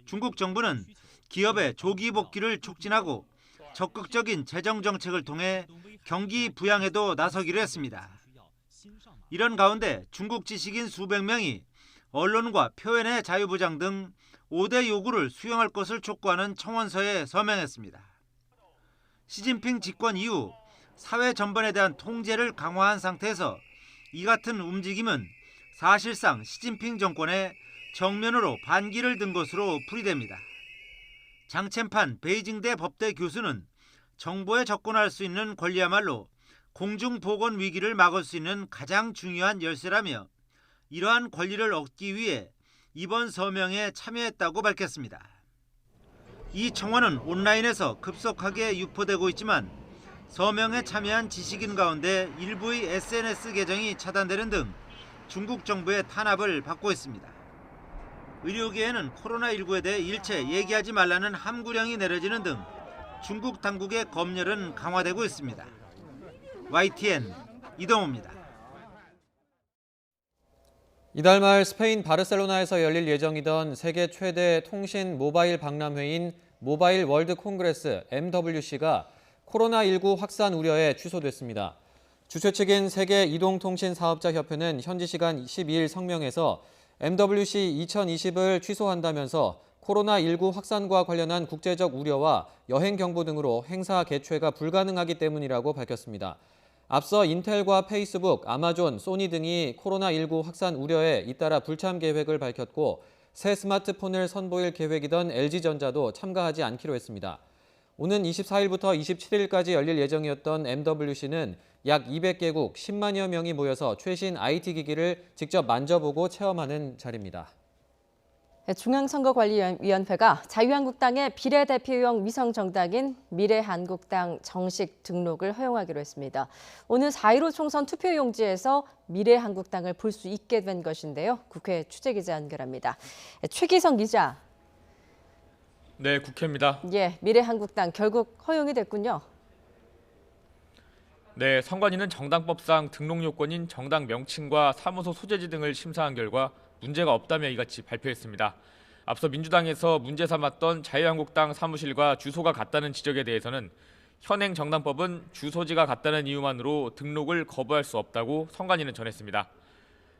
S24: 중국 정부는 기업의 조기 복귀를 촉진하고 적극적인 재정 정책을 통해 경기 부양에도 나서기로 했습니다. 이런 가운데 중국 지식인 수백 명이 언론과 표현의 자유 보장 등 5대 요구를 수용할 것을 촉구하는 청원서에 서명했습니다. 시진핑 집권 이후 사회 전반에 대한 통제를 강화한 상태에서 이 같은 움직임은 사실상 시진핑 정권의 정면으로 반기를 든 것으로 풀이됩니다. 장첸판 베이징대 법대 교수는 정보에 접근할 수 있는 권리야말로 공중보건 위기를 막을 수 있는 가장 중요한 열쇠라며 이러한 권리를 얻기 위해 이번 서명에 참여했다고 밝혔습니다. 이 청원은 온라인에서 급속하게 유포되고 있지만 서명에 참여한 지식인 가운데 일부의 SNS 계정이 차단되는 등 중국 정부의 탄압을 받고 있습니다. 의료계에는 코로나19에 대해 일체 얘기하지 말라는 함구령이 내려지는 등 중국 당국의 검열은 강화되고 있습니다. YTN 이동호입니다.
S2: 이달 말 스페인 바르셀로나에서 열릴 예정이던 세계 최대 통신 모바일 박람회인 모바일 월드 콩그레스 MWC가 코로나19 확산 우려에 취소됐습니다. 주최 측인 세계 이동통신사업자협회는 현지 시간 12일 성명에서 MWC 2020을 취소한다면서 코로나19 확산과 관련한 국제적 우려와 여행 경보 등으로 행사 개최가 불가능하기 때문이라고 밝혔습니다. 앞서 인텔과 페이스북, 아마존, 소니 등이 코로나19 확산 우려에 잇따라 불참 계획을 밝혔고 새 스마트폰을 선보일 계획이던 LG전자도 참가하지 않기로 했습니다. 오는 24일부터 27일까지 열릴 예정이었던 MWC는 약 200개국 10만여 명이 모여서 최신 IT 기기를 직접 만져보고 체험하는 자리입니다.
S1: 중앙선거관리위원회가 자유한국당의 비례대표용 위성정당인 미래한국당 정식 등록을 허용하기로 했습니다. 오늘 4.15 총선 투표용지에서 미래한국당을 볼 수 있게 된 것인데요. 국회 취재기자 연결합니다. 최기성 기자.
S16: 네, 국회입니다.
S1: 예, 미래한국당 결국 허용이 됐군요.
S16: 네, 선관위는 정당법상 등록 요건인 정당 명칭과 사무소 소재지 등을 심사한 결과 문제가 없다며 이같이 발표했습니다. 앞서 민주당에서 문제 삼았던 자유한국당 사무실과 주소가 같다는 지적에 대해서는 현행 정당법은 주소지가 같다는 이유만으로 등록을 거부할 수 없다고 선관위는 전했습니다.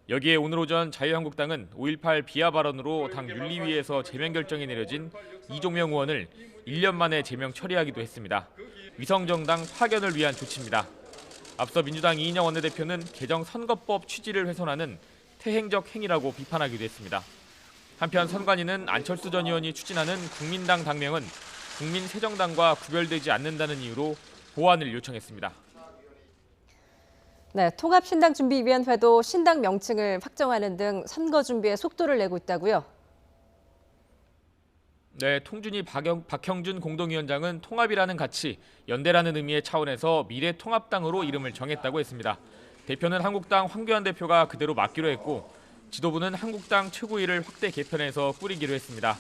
S16: 여기에 오늘 오전 자유한국당은 5.18 비하 발언으로 당 윤리위에서 제명 결정이 내려진 이종명 의원을 1년 만에 제명 처리하기도 했습니다. 위성정당 파견을 위한 조치입니다. 앞서 민주당 이인영 원내대표는 개정 선거법 취지를 훼손하는 태행적 행위라고 비판하기도 했습니다. 한편 선관위는 안철수 전 의원이 추진하는 국민당 당명은 국민새정당과 구별되지 않는다는 이유로 보완을 요청했습니다.
S1: 네, 통합신당준비위원회도 신당 명칭을 확정하는 등 선거 준비에 속도를 내고 있다고요?
S16: 네, 통준위 박형준 공동위원장은 통합이라는 가치, 연대라는 의미의 차원에서 미래통합당으로 이름을 정했다고 했습니다. 대표는 한국당 황교안 대표가 그대로 맡기로 했고 지도부는 한국당 최고위를 확대 개편해서 꾸리기로 했습니다.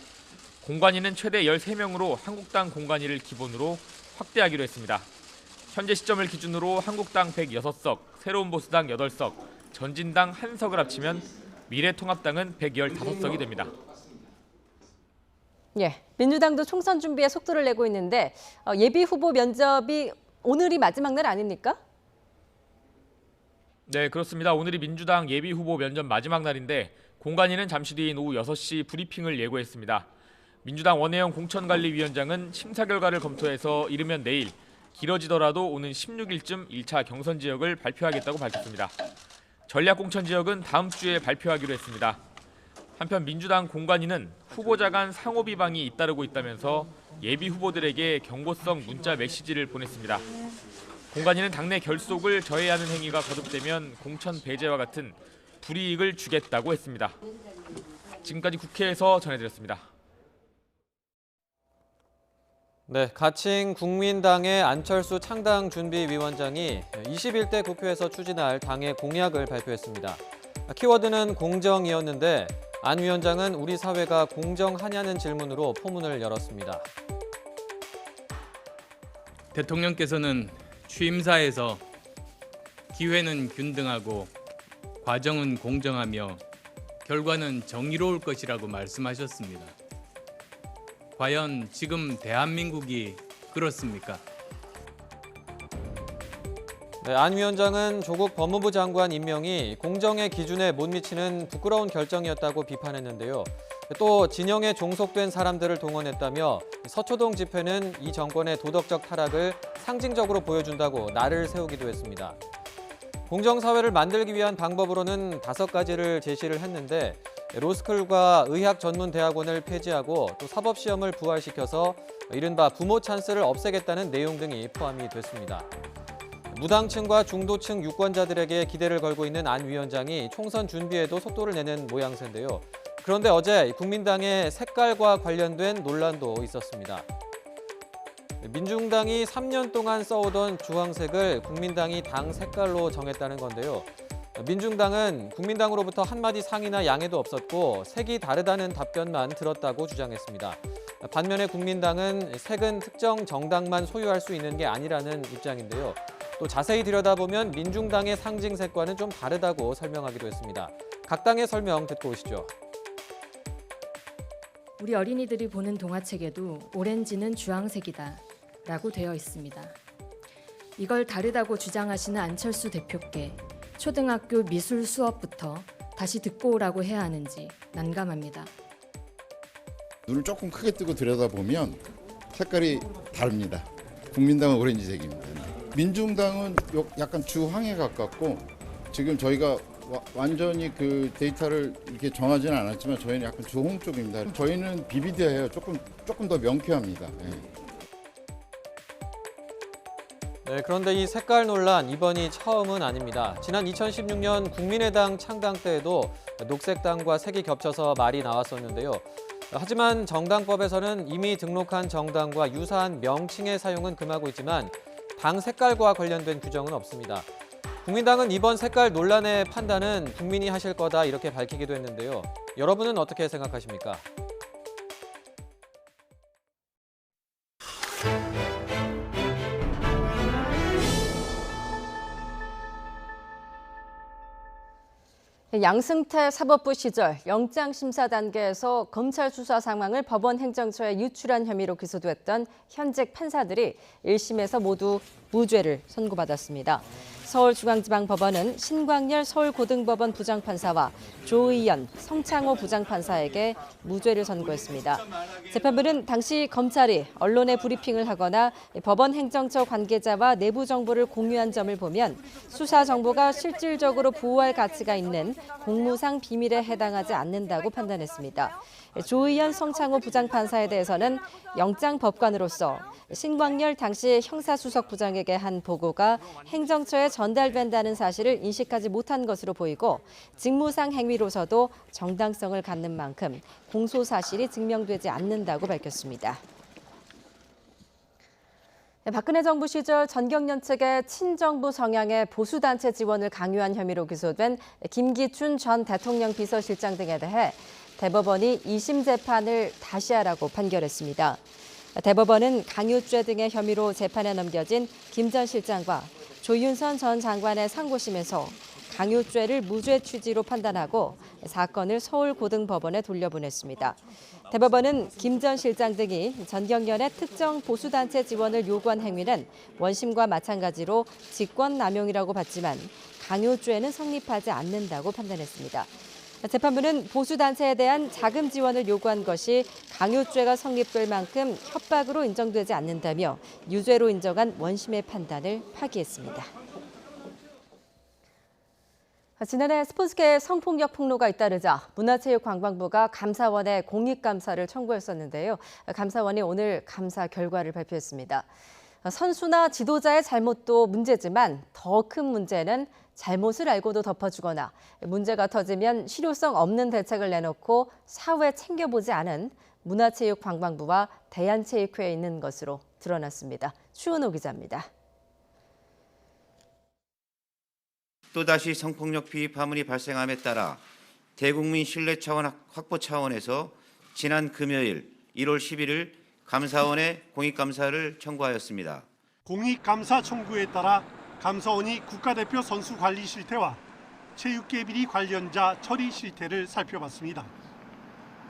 S16: 공관위는 최대 13명으로 한국당 공관위를 기본으로 확대하기로 했습니다. 현재 시점을 기준으로 한국당 106석, 새로운 보수당 8석, 전진당 1석을 합치면 미래통합당은 115석이 됩니다.
S1: 예, 민주당도 총선 준비에 속도를 내고 있는데 예비 후보 면접이 오늘이 마지막 날 아닙니까?
S16: 네, 그렇습니다. 오늘이 민주당 예비 후보 면접 마지막 날인데 공관위는 잠시 뒤인 오후 6시 브리핑을 예고했습니다. 민주당 원혜영 공천관리위원장은 심사 결과를 검토해서 이르면 내일, 길어지더라도 오는 16일쯤 1차 경선 지역을 발표하겠다고 밝혔습니다. 전략공천 지역은 다음 주에 발표하기로 했습니다. 한편 민주당 공관위는 후보자 간 상호 비방이 잇따르고 있다면서 예비 후보들에게 경고성 문자 메시지를 보냈습니다. 공관위는 당내 결속을 저해야 하는 행위가 거듭되면 공천 배제와 같은 불이익을 주겠다고 했습니다. 지금까지 국회에서 전해드렸습니다.
S2: 네, 가칭 국민당의 안철수 창당준비위원장이 21대 국회에서 추진할 당의 공약을 발표했습니다. 키워드는 공정이었는데 안 위원장은 우리 사회가 공정하냐는 질문으로 포문을 열었습니다.
S10: 대통령께서는 취임사에서 기회는 균등하고 과정은 공정하며 결과는 정의로울 것이라고 말씀하셨습니다. 과연 지금 대한민국이 그렇습니까?
S2: 네, 안 위원장은 조국 법무부 장관 임명이 공정의 기준에 못 미치는 부끄러운 결정이었다고 비판했는데요. 또 진영에 종속된 사람들을 동원했다며 서초동 집회는 이 정권의 도덕적 타락을 상징적으로 보여준다고 날을 세우기도 했습니다. 공정사회를 만들기 위한 방법으로는 5가지를 제시를 했는데 로스쿨과 의학전문대학원을 폐지하고 또 사법시험을 부활시켜서 이른바 부모 찬스를 없애겠다는 내용 등이 포함이 됐습니다. 무당층과 중도층 유권자들에게 기대를 걸고 있는 안 위원장이 총선 준비에도 속도를 내는 모양새인데요. 그런데 어제 국민당의 색깔과 관련된 논란도 있었습니다. 민중당이 3년 동안 써오던 주황색을 국민당이 당 색깔로 정했다는 건데요. 민중당은 국민당으로부터 한마디 상의나 양해도 없었고 색이 다르다는 답변만 들었다고 주장했습니다. 반면에 국민당은 색은 특정 정당만 소유할 수 있는 게 아니라는 입장인데요. 또 자세히 들여다보면 민중당의 상징색과는 좀 다르다고 설명하기도 했습니다. 각 당의 설명 듣고 오시죠.
S11: 우리 어린이들이 보는 동화책에도 오렌지는 주황색이다 라고 되어 있습니다. 이걸 다르다고 주장하시는 안철수 대표께 초등학교 미술 수업부터 다시 듣고 오라고 해야 하는지 난감합니다.
S12: 눈을 조금 크게 뜨고 들여다보면 색깔이 다릅니다. 국민당은 오렌지색입니다. 민중당은 약간 주황에 가깝고 지금 저희가 완전히 그 데이터를 이렇게 정하지는 않았지만 저희는 약간 주홍 쪽입니다. 저희는 비비드해요. 조금 더 명쾌합니다.
S2: 네, 그런데 이 색깔 논란 이번이 처음은 아닙니다. 지난 2016년 국민의당 창당 때에도 녹색당과 색이 겹쳐서 말이 나왔었는데요. 하지만 정당법에서는 이미 등록한 정당과 유사한 명칭의 사용은 금하고 있지만 당 색깔과 관련된 규정은 없습니다. 국민당은 이번 색깔 논란의 판단은 국민이 하실 거다 이렇게 밝히기도 했는데요. 여러분은 어떻게 생각하십니까?
S1: 양승태 사법부 시절 영장심사 단계에서 검찰 수사 상황을 법원 행정처에 유출한 혐의로 기소됐던 현직 판사들이 1심에서 모두 무죄를 선고받았습니다. 서울중앙지방법원은 신광열 서울고등법원 부장판사와 조의연 성창호 부장판사에게 무죄를 선고했습니다. 재판부는 당시 검찰이 언론에 브리핑을 하거나 법원 행정처 관계자와 내부 정보를 공유한 점을 보면 수사 정보가 실질적으로 보호할 가치가 있는 공무상 비밀에 해당하지 않는다고 판단했습니다. 조의연 성창호 부장판사에 대해서는 영장법관으로서 신광열 당시 형사수석부장에게 한 보고가 행정처에 전달된다는 사실을 인식하지 못한 것으로 보이고 직무상 행위로서도 정당성을 갖는 만큼 공소 사실이 증명되지 않는다고 밝혔습니다. 박근혜 정부 시절 전경련 측의 친정부 성향의 보수단체 지원을 강요한 혐의로 기소된 김기춘 전 대통령 비서실장 등에 대해 대법원이 2심 재판을 다시 하라고 판결했습니다. 대법원은 강요죄 등의 혐의로 재판에 넘겨진 김 전 실장과 조윤선 전 장관의 상고심에서 강요죄를 무죄 취지로 판단하고 사건을 서울고등법원에 돌려보냈습니다. 대법원은 김 전 실장 등이 전경련의 특정 보수단체 지원을 요구한 행위는 원심과 마찬가지로 직권남용이라고 봤지만 강요죄는 성립하지 않는다고 판단했습니다. 재판부는 보수단체에 대한 자금 지원을 요구한 것이 강요죄가 성립될 만큼 협박으로 인정되지 않는다며 유죄로 인정한 원심의 판단을 파기했습니다. 지난해 스포츠계에 성폭력 폭로가 잇따르자 문화체육관광부가 감사원에 공익감사를 청구했었는데요. 감사원이 오늘 감사 결과를 발표했습니다. 선수나 지도자의 잘못도 문제지만 더 큰 문제는 잘못을 알고도 덮어주거나 문제가 터지면 실효성 없는 대책을 내놓고 사후에 챙겨보지 않은 문화체육관광부와 대한체육회에 있는 것으로 드러났습니다. 추은호 기자입니다.
S13: 또다시 성폭력 피해 파문이 발생함에 따라 대국민 신뢰 차원 확보 차원에서 지난 금요일 1월 11일 감사원에 공익감사를 청구하였습니다.
S14: 공익감사 청구에 따라 감사원이 국가대표 선수 관리 실태와 체육계 비리 관련자 처리 실태를 살펴봤습니다.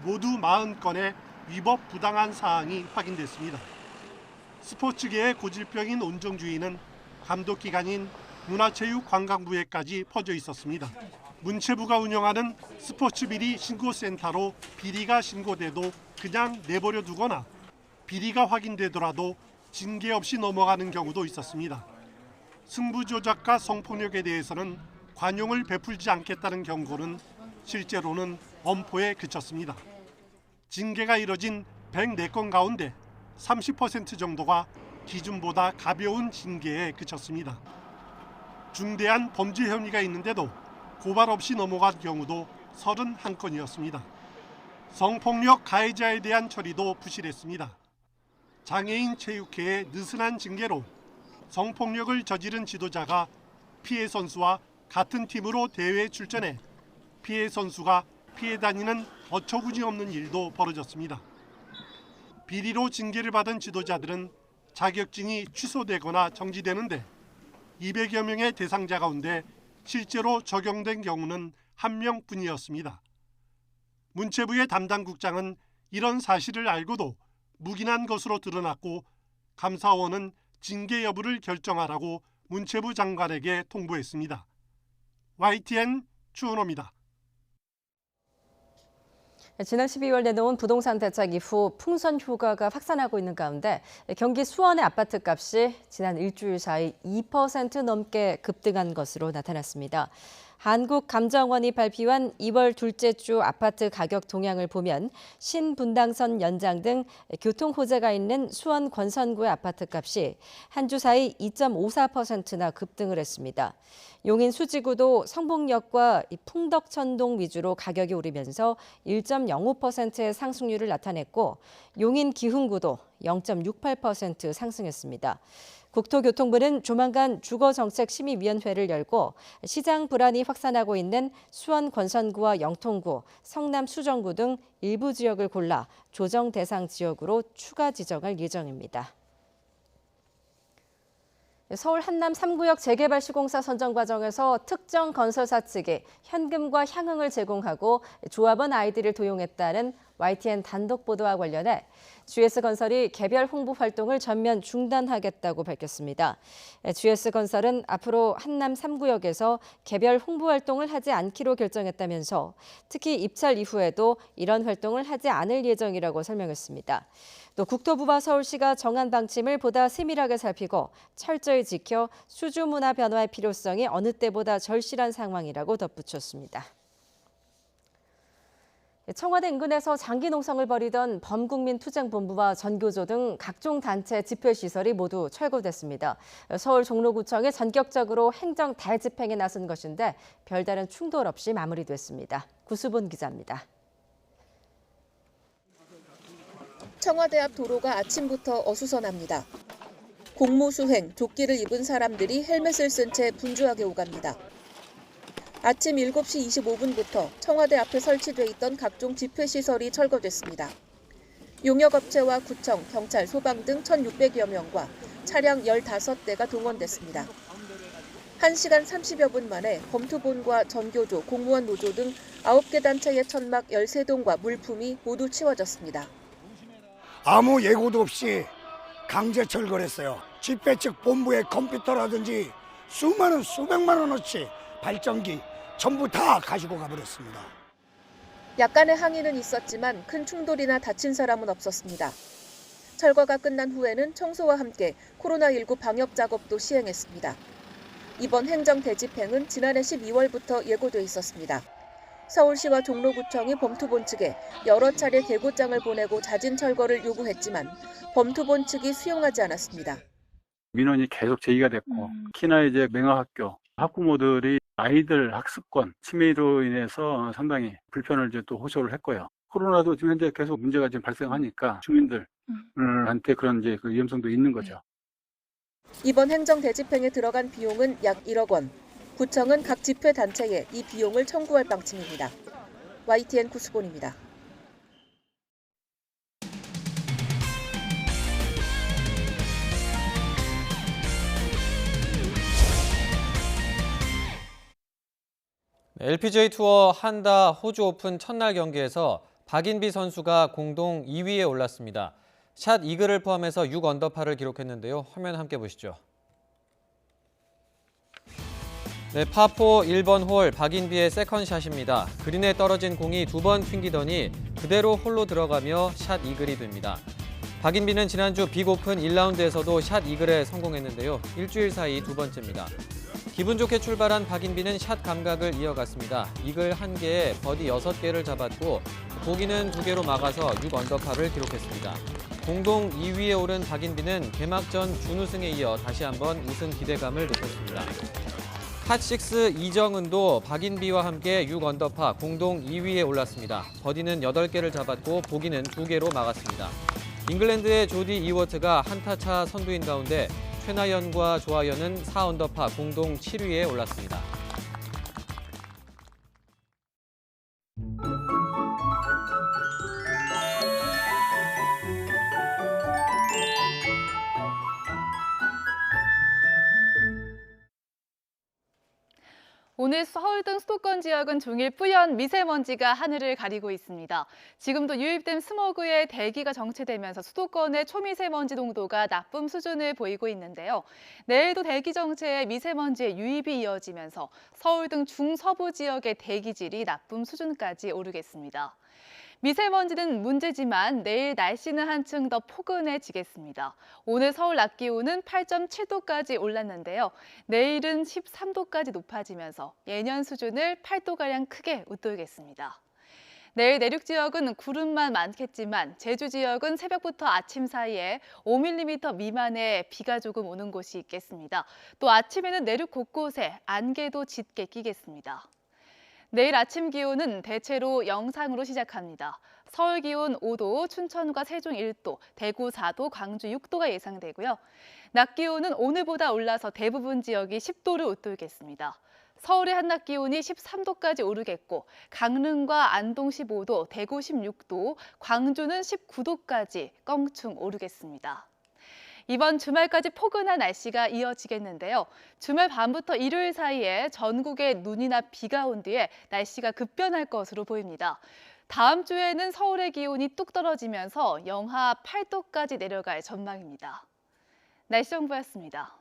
S14: 모두 40건의 위법 부당한 사항이 확인됐습니다. 스포츠계의 고질병인 온정주의는 감독기관인 문화체육관광부에까지 퍼져 있었습니다. 문체부가 운영하는 스포츠 비리 신고센터로 비리가 신고돼도 그냥 내버려 두거나 비리가 확인되더라도 징계 없이 넘어가는 경우도 있었습니다. 승부 조작과 성폭력에 대해서는 관용을 베풀지 않겠다는 경고는 실제로는 엄포에 그쳤습니다. 징계가 이뤄진 104건 가운데 30% 정도가 기준보다 가벼운 징계에 그쳤습니다. 중대한 범죄 혐의가 있는데도 고발 없이 넘어간 경우도 31건이었습니다. 성폭력 가해자에 대한 처리도 부실했습니다. 장애인 체육회의 느슨한 징계로 성폭력을 저지른 지도자가 피해 선수와 같은 팀으로 대회에 출전해 피해 선수가 피해 다니는 어처구니 없는 일도 벌어졌습니다. 비리로 징계를 받은 지도자들은 자격증이 취소되거나 정지되는데 200여 명의 대상자 가운데 실제로 적용된 경우는 1명뿐이었습니다. 문체부의 담당 국장은 이런 사실을 알고도 묵인한 것으로 드러났고 감사원은 징계 여부를 결정하라고 문체부 장관에게 통보했습니다. YTN 추은호입니다.
S1: 지난 12월 내놓은 부동산 대책 이후 풍선 효과가 확산하고 있는 가운데 경기 수원의 아파트값이 지난 일주일 사이 2% 넘게 급등한 것으로 나타났습니다. 한국감정원이 발표한 2월 둘째 주 아파트 가격 동향을 보면 신분당선 연장 등 교통 호재가 있는 수원 권선구의 아파트값이 한 주 사이 2.54%나 급등을 했습니다. 용인 수지구도 성북역과 풍덕천동 위주로 가격이 오르면서 1.05%의 상승률을 나타냈고 용인 기흥구도 0.68% 상승했습니다. 국토교통부는 조만간 주거정책심의위원회를 열고 시장 불안이 확산하고 있는 수원 권선구와 영통구, 성남 수정구 등 일부 지역을 골라 조정 대상 지역으로 추가 지정할 예정입니다. 서울 한남 3구역 재개발 시공사 선정 과정에서 특정 건설사 측이 현금과 향응을 제공하고 조합원 아이디를 도용했다는 YTN 단독 보도와 관련해 GS건설이 개별 홍보 활동을 전면 중단하겠다고 밝혔습니다. GS건설은 앞으로 한남 3구역에서 개별 홍보 활동을 하지 않기로 결정했다면서 특히 입찰 이후에도 이런 활동을 하지 않을 예정이라고 설명했습니다. 또 국토부와 서울시가 정한 방침을 보다 세밀하게 살피고 철저히 지켜 수주 문화 변화의 필요성이 어느 때보다 절실한 상황이라고 덧붙였습니다. 청와대 인근에서 장기 농성을 벌이던 범국민투쟁본부와 전교조 등 각종 단체 집회시설이 모두 철거됐습니다. 서울 종로구청이 전격적으로 행정 대집행에 나선 것인데 별다른 충돌 없이 마무리됐습니다. 구수본 기자입니다.
S15: 청와대 앞 도로가 아침부터 어수선합니다. 공무수행, 조끼를 입은 사람들이 헬멧을 쓴 채 분주하게 오갑니다. 아침 7시 25분부터 청와대 앞에 설치돼 있던 각종 집회시설이 철거됐습니다. 용역업체와 구청, 경찰, 소방 등 1,600여 명과 차량 15대가 동원됐습니다. 1시간 30여 분 만에 검투본과 전교조, 공무원 노조 등 9개 단체의 천막 13동과 물품이 모두 치워졌습니다.
S17: 아무 예고도 없이 강제 철거를 했어요. 집회 측 본부의 컴퓨터라든지 수백만 원어치 발전기 전부 다 가지고 가버렸습니다.
S15: 약간의 항의는 있었지만 큰 충돌이나 다친 사람은 없었습니다. 철거가 끝난 후에는 청소와 함께 코로나19 방역 작업도 시행했습니다. 이번 행정 대집행은 지난해 12월부터 예고돼 있었습니다. 서울시와 종로구청이 범투본 측에 여러 차례 계고장을 보내고 자진 철거를 요구했지만 범투본 측이 수용하지 않았습니다.
S18: 민원이 계속 제기가 됐고 특히나 이제 맹학학교 학부모들이 아이들 학습권 침해로 인해서 상당히 불편을 이제 또 호소를 했고요. 코로나도 지금 현재 계속 문제가 지금 발생하니까 주민들한테 그런 이제 그 위험성도 있는 거죠.
S15: 이번 행정 대집행에 들어간 비용은 약 1억 원. 구청은 각 집회 단체에 이 비용을 청구할 방침입니다. YTN 구수본입니다.
S2: LPGA 투어 한다 호주 오픈 첫날 경기에서 박인비 선수가 공동 2위에 올랐습니다. 샷 이글을 포함해서 6언더파를 기록했는데요. 화면 함께 보시죠. 네, 파4 1번 홀 박인비의 세컨샷입니다. 그린에 떨어진 공이 2번 튕기더니 그대로 홀로 들어가며 샷 이글이 됩니다. 박인비는 지난주 빅 오픈 1라운드에서도 샷 이글에 성공했는데요. 일주일 사이 두 번째입니다. 기분 좋게 출발한 박인비는 샷 감각을 이어갔습니다. 이글 1개에 버디 6개를 잡았고 보기는 2개로 막아서 6언더파를 기록했습니다. 공동 2위에 오른 박인비는 개막전 준우승에 이어 다시 한번 우승 기대감을 높였습니다. 핫6 이정은도 박인비와 함께 6언더파 공동 2위에 올랐습니다. 버디는 8개를 잡았고 보기는 2개로 막았습니다. 잉글랜드의 조디 이워트가 한타차 선두인 가운데 최나연과 조하연은 4언더파 공동 7위에 올랐습니다.
S4: 오늘 서울 등 수도권 지역은 종일 뿌연 미세먼지가 하늘을 가리고 있습니다. 지금도 유입된 스모그의 대기가 정체되면서 수도권의 초미세먼지 농도가 나쁨 수준을 보이고 있는데요. 내일도 대기 정체에 미세먼지의 유입이 이어지면서 서울 등 중서부 지역의 대기질이 나쁨 수준까지 오르겠습니다. 미세먼지는 문제지만 내일 날씨는 한층 더 포근해지겠습니다. 오늘 서울 낮 기온은 8.7도까지 올랐는데요. 내일은 13도까지 높아지면서 예년 수준을 8도가량 크게 웃돌겠습니다. 내일 내륙 지역은 구름만 많겠지만 제주 지역은 새벽부터 아침 사이에 5mm 미만의 비가 조금 오는 곳이 있겠습니다. 또 아침에는 내륙 곳곳에 안개도 짙게 끼겠습니다. 내일 아침 기온은 대체로 영상으로 시작합니다. 서울 기온 5도, 춘천과 세종 1도, 대구 4도, 광주 6도가 예상되고요. 낮 기온은 오늘보다 올라서 대부분 지역이 10도를 웃돌겠습니다. 서울의 한낮 기온이 13도까지 오르겠고 강릉과 안동 15도, 대구 16도, 광주는 19도까지 껑충 오르겠습니다. 이번 주말까지 포근한 날씨가 이어지겠는데요. 주말 밤부터 일요일 사이에 전국에 눈이나 비가 온 뒤에 날씨가 급변할 것으로 보입니다. 다음 주에는 서울의 기온이 뚝 떨어지면서 영하 8도까지 내려갈 전망입니다. 날씨 정보였습니다.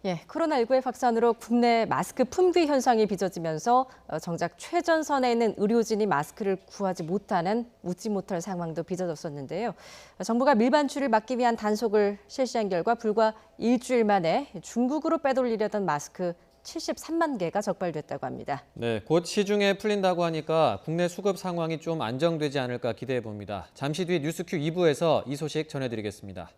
S1: 코로나19의 확산으로 국내 마스크 품귀 현상이 빚어지면서 정작 최전선에 있는 의료진이 마스크를 구하지 못하는 웃지 못할 상황도 빚어졌었는데요. 정부가 밀반출을 막기 위한 단속을 실시한 결과 불과 일주일 만에 중국으로 빼돌리려던 마스크 73만 개가 적발됐다고 합니다.
S2: 네, 곧 시중에 풀린다고 하니까 국내 수급 상황이 좀 안정되지 않을까 기대해 봅니다. 잠시 뒤 뉴스큐 2부에서 이 소식 전해드리겠습니다.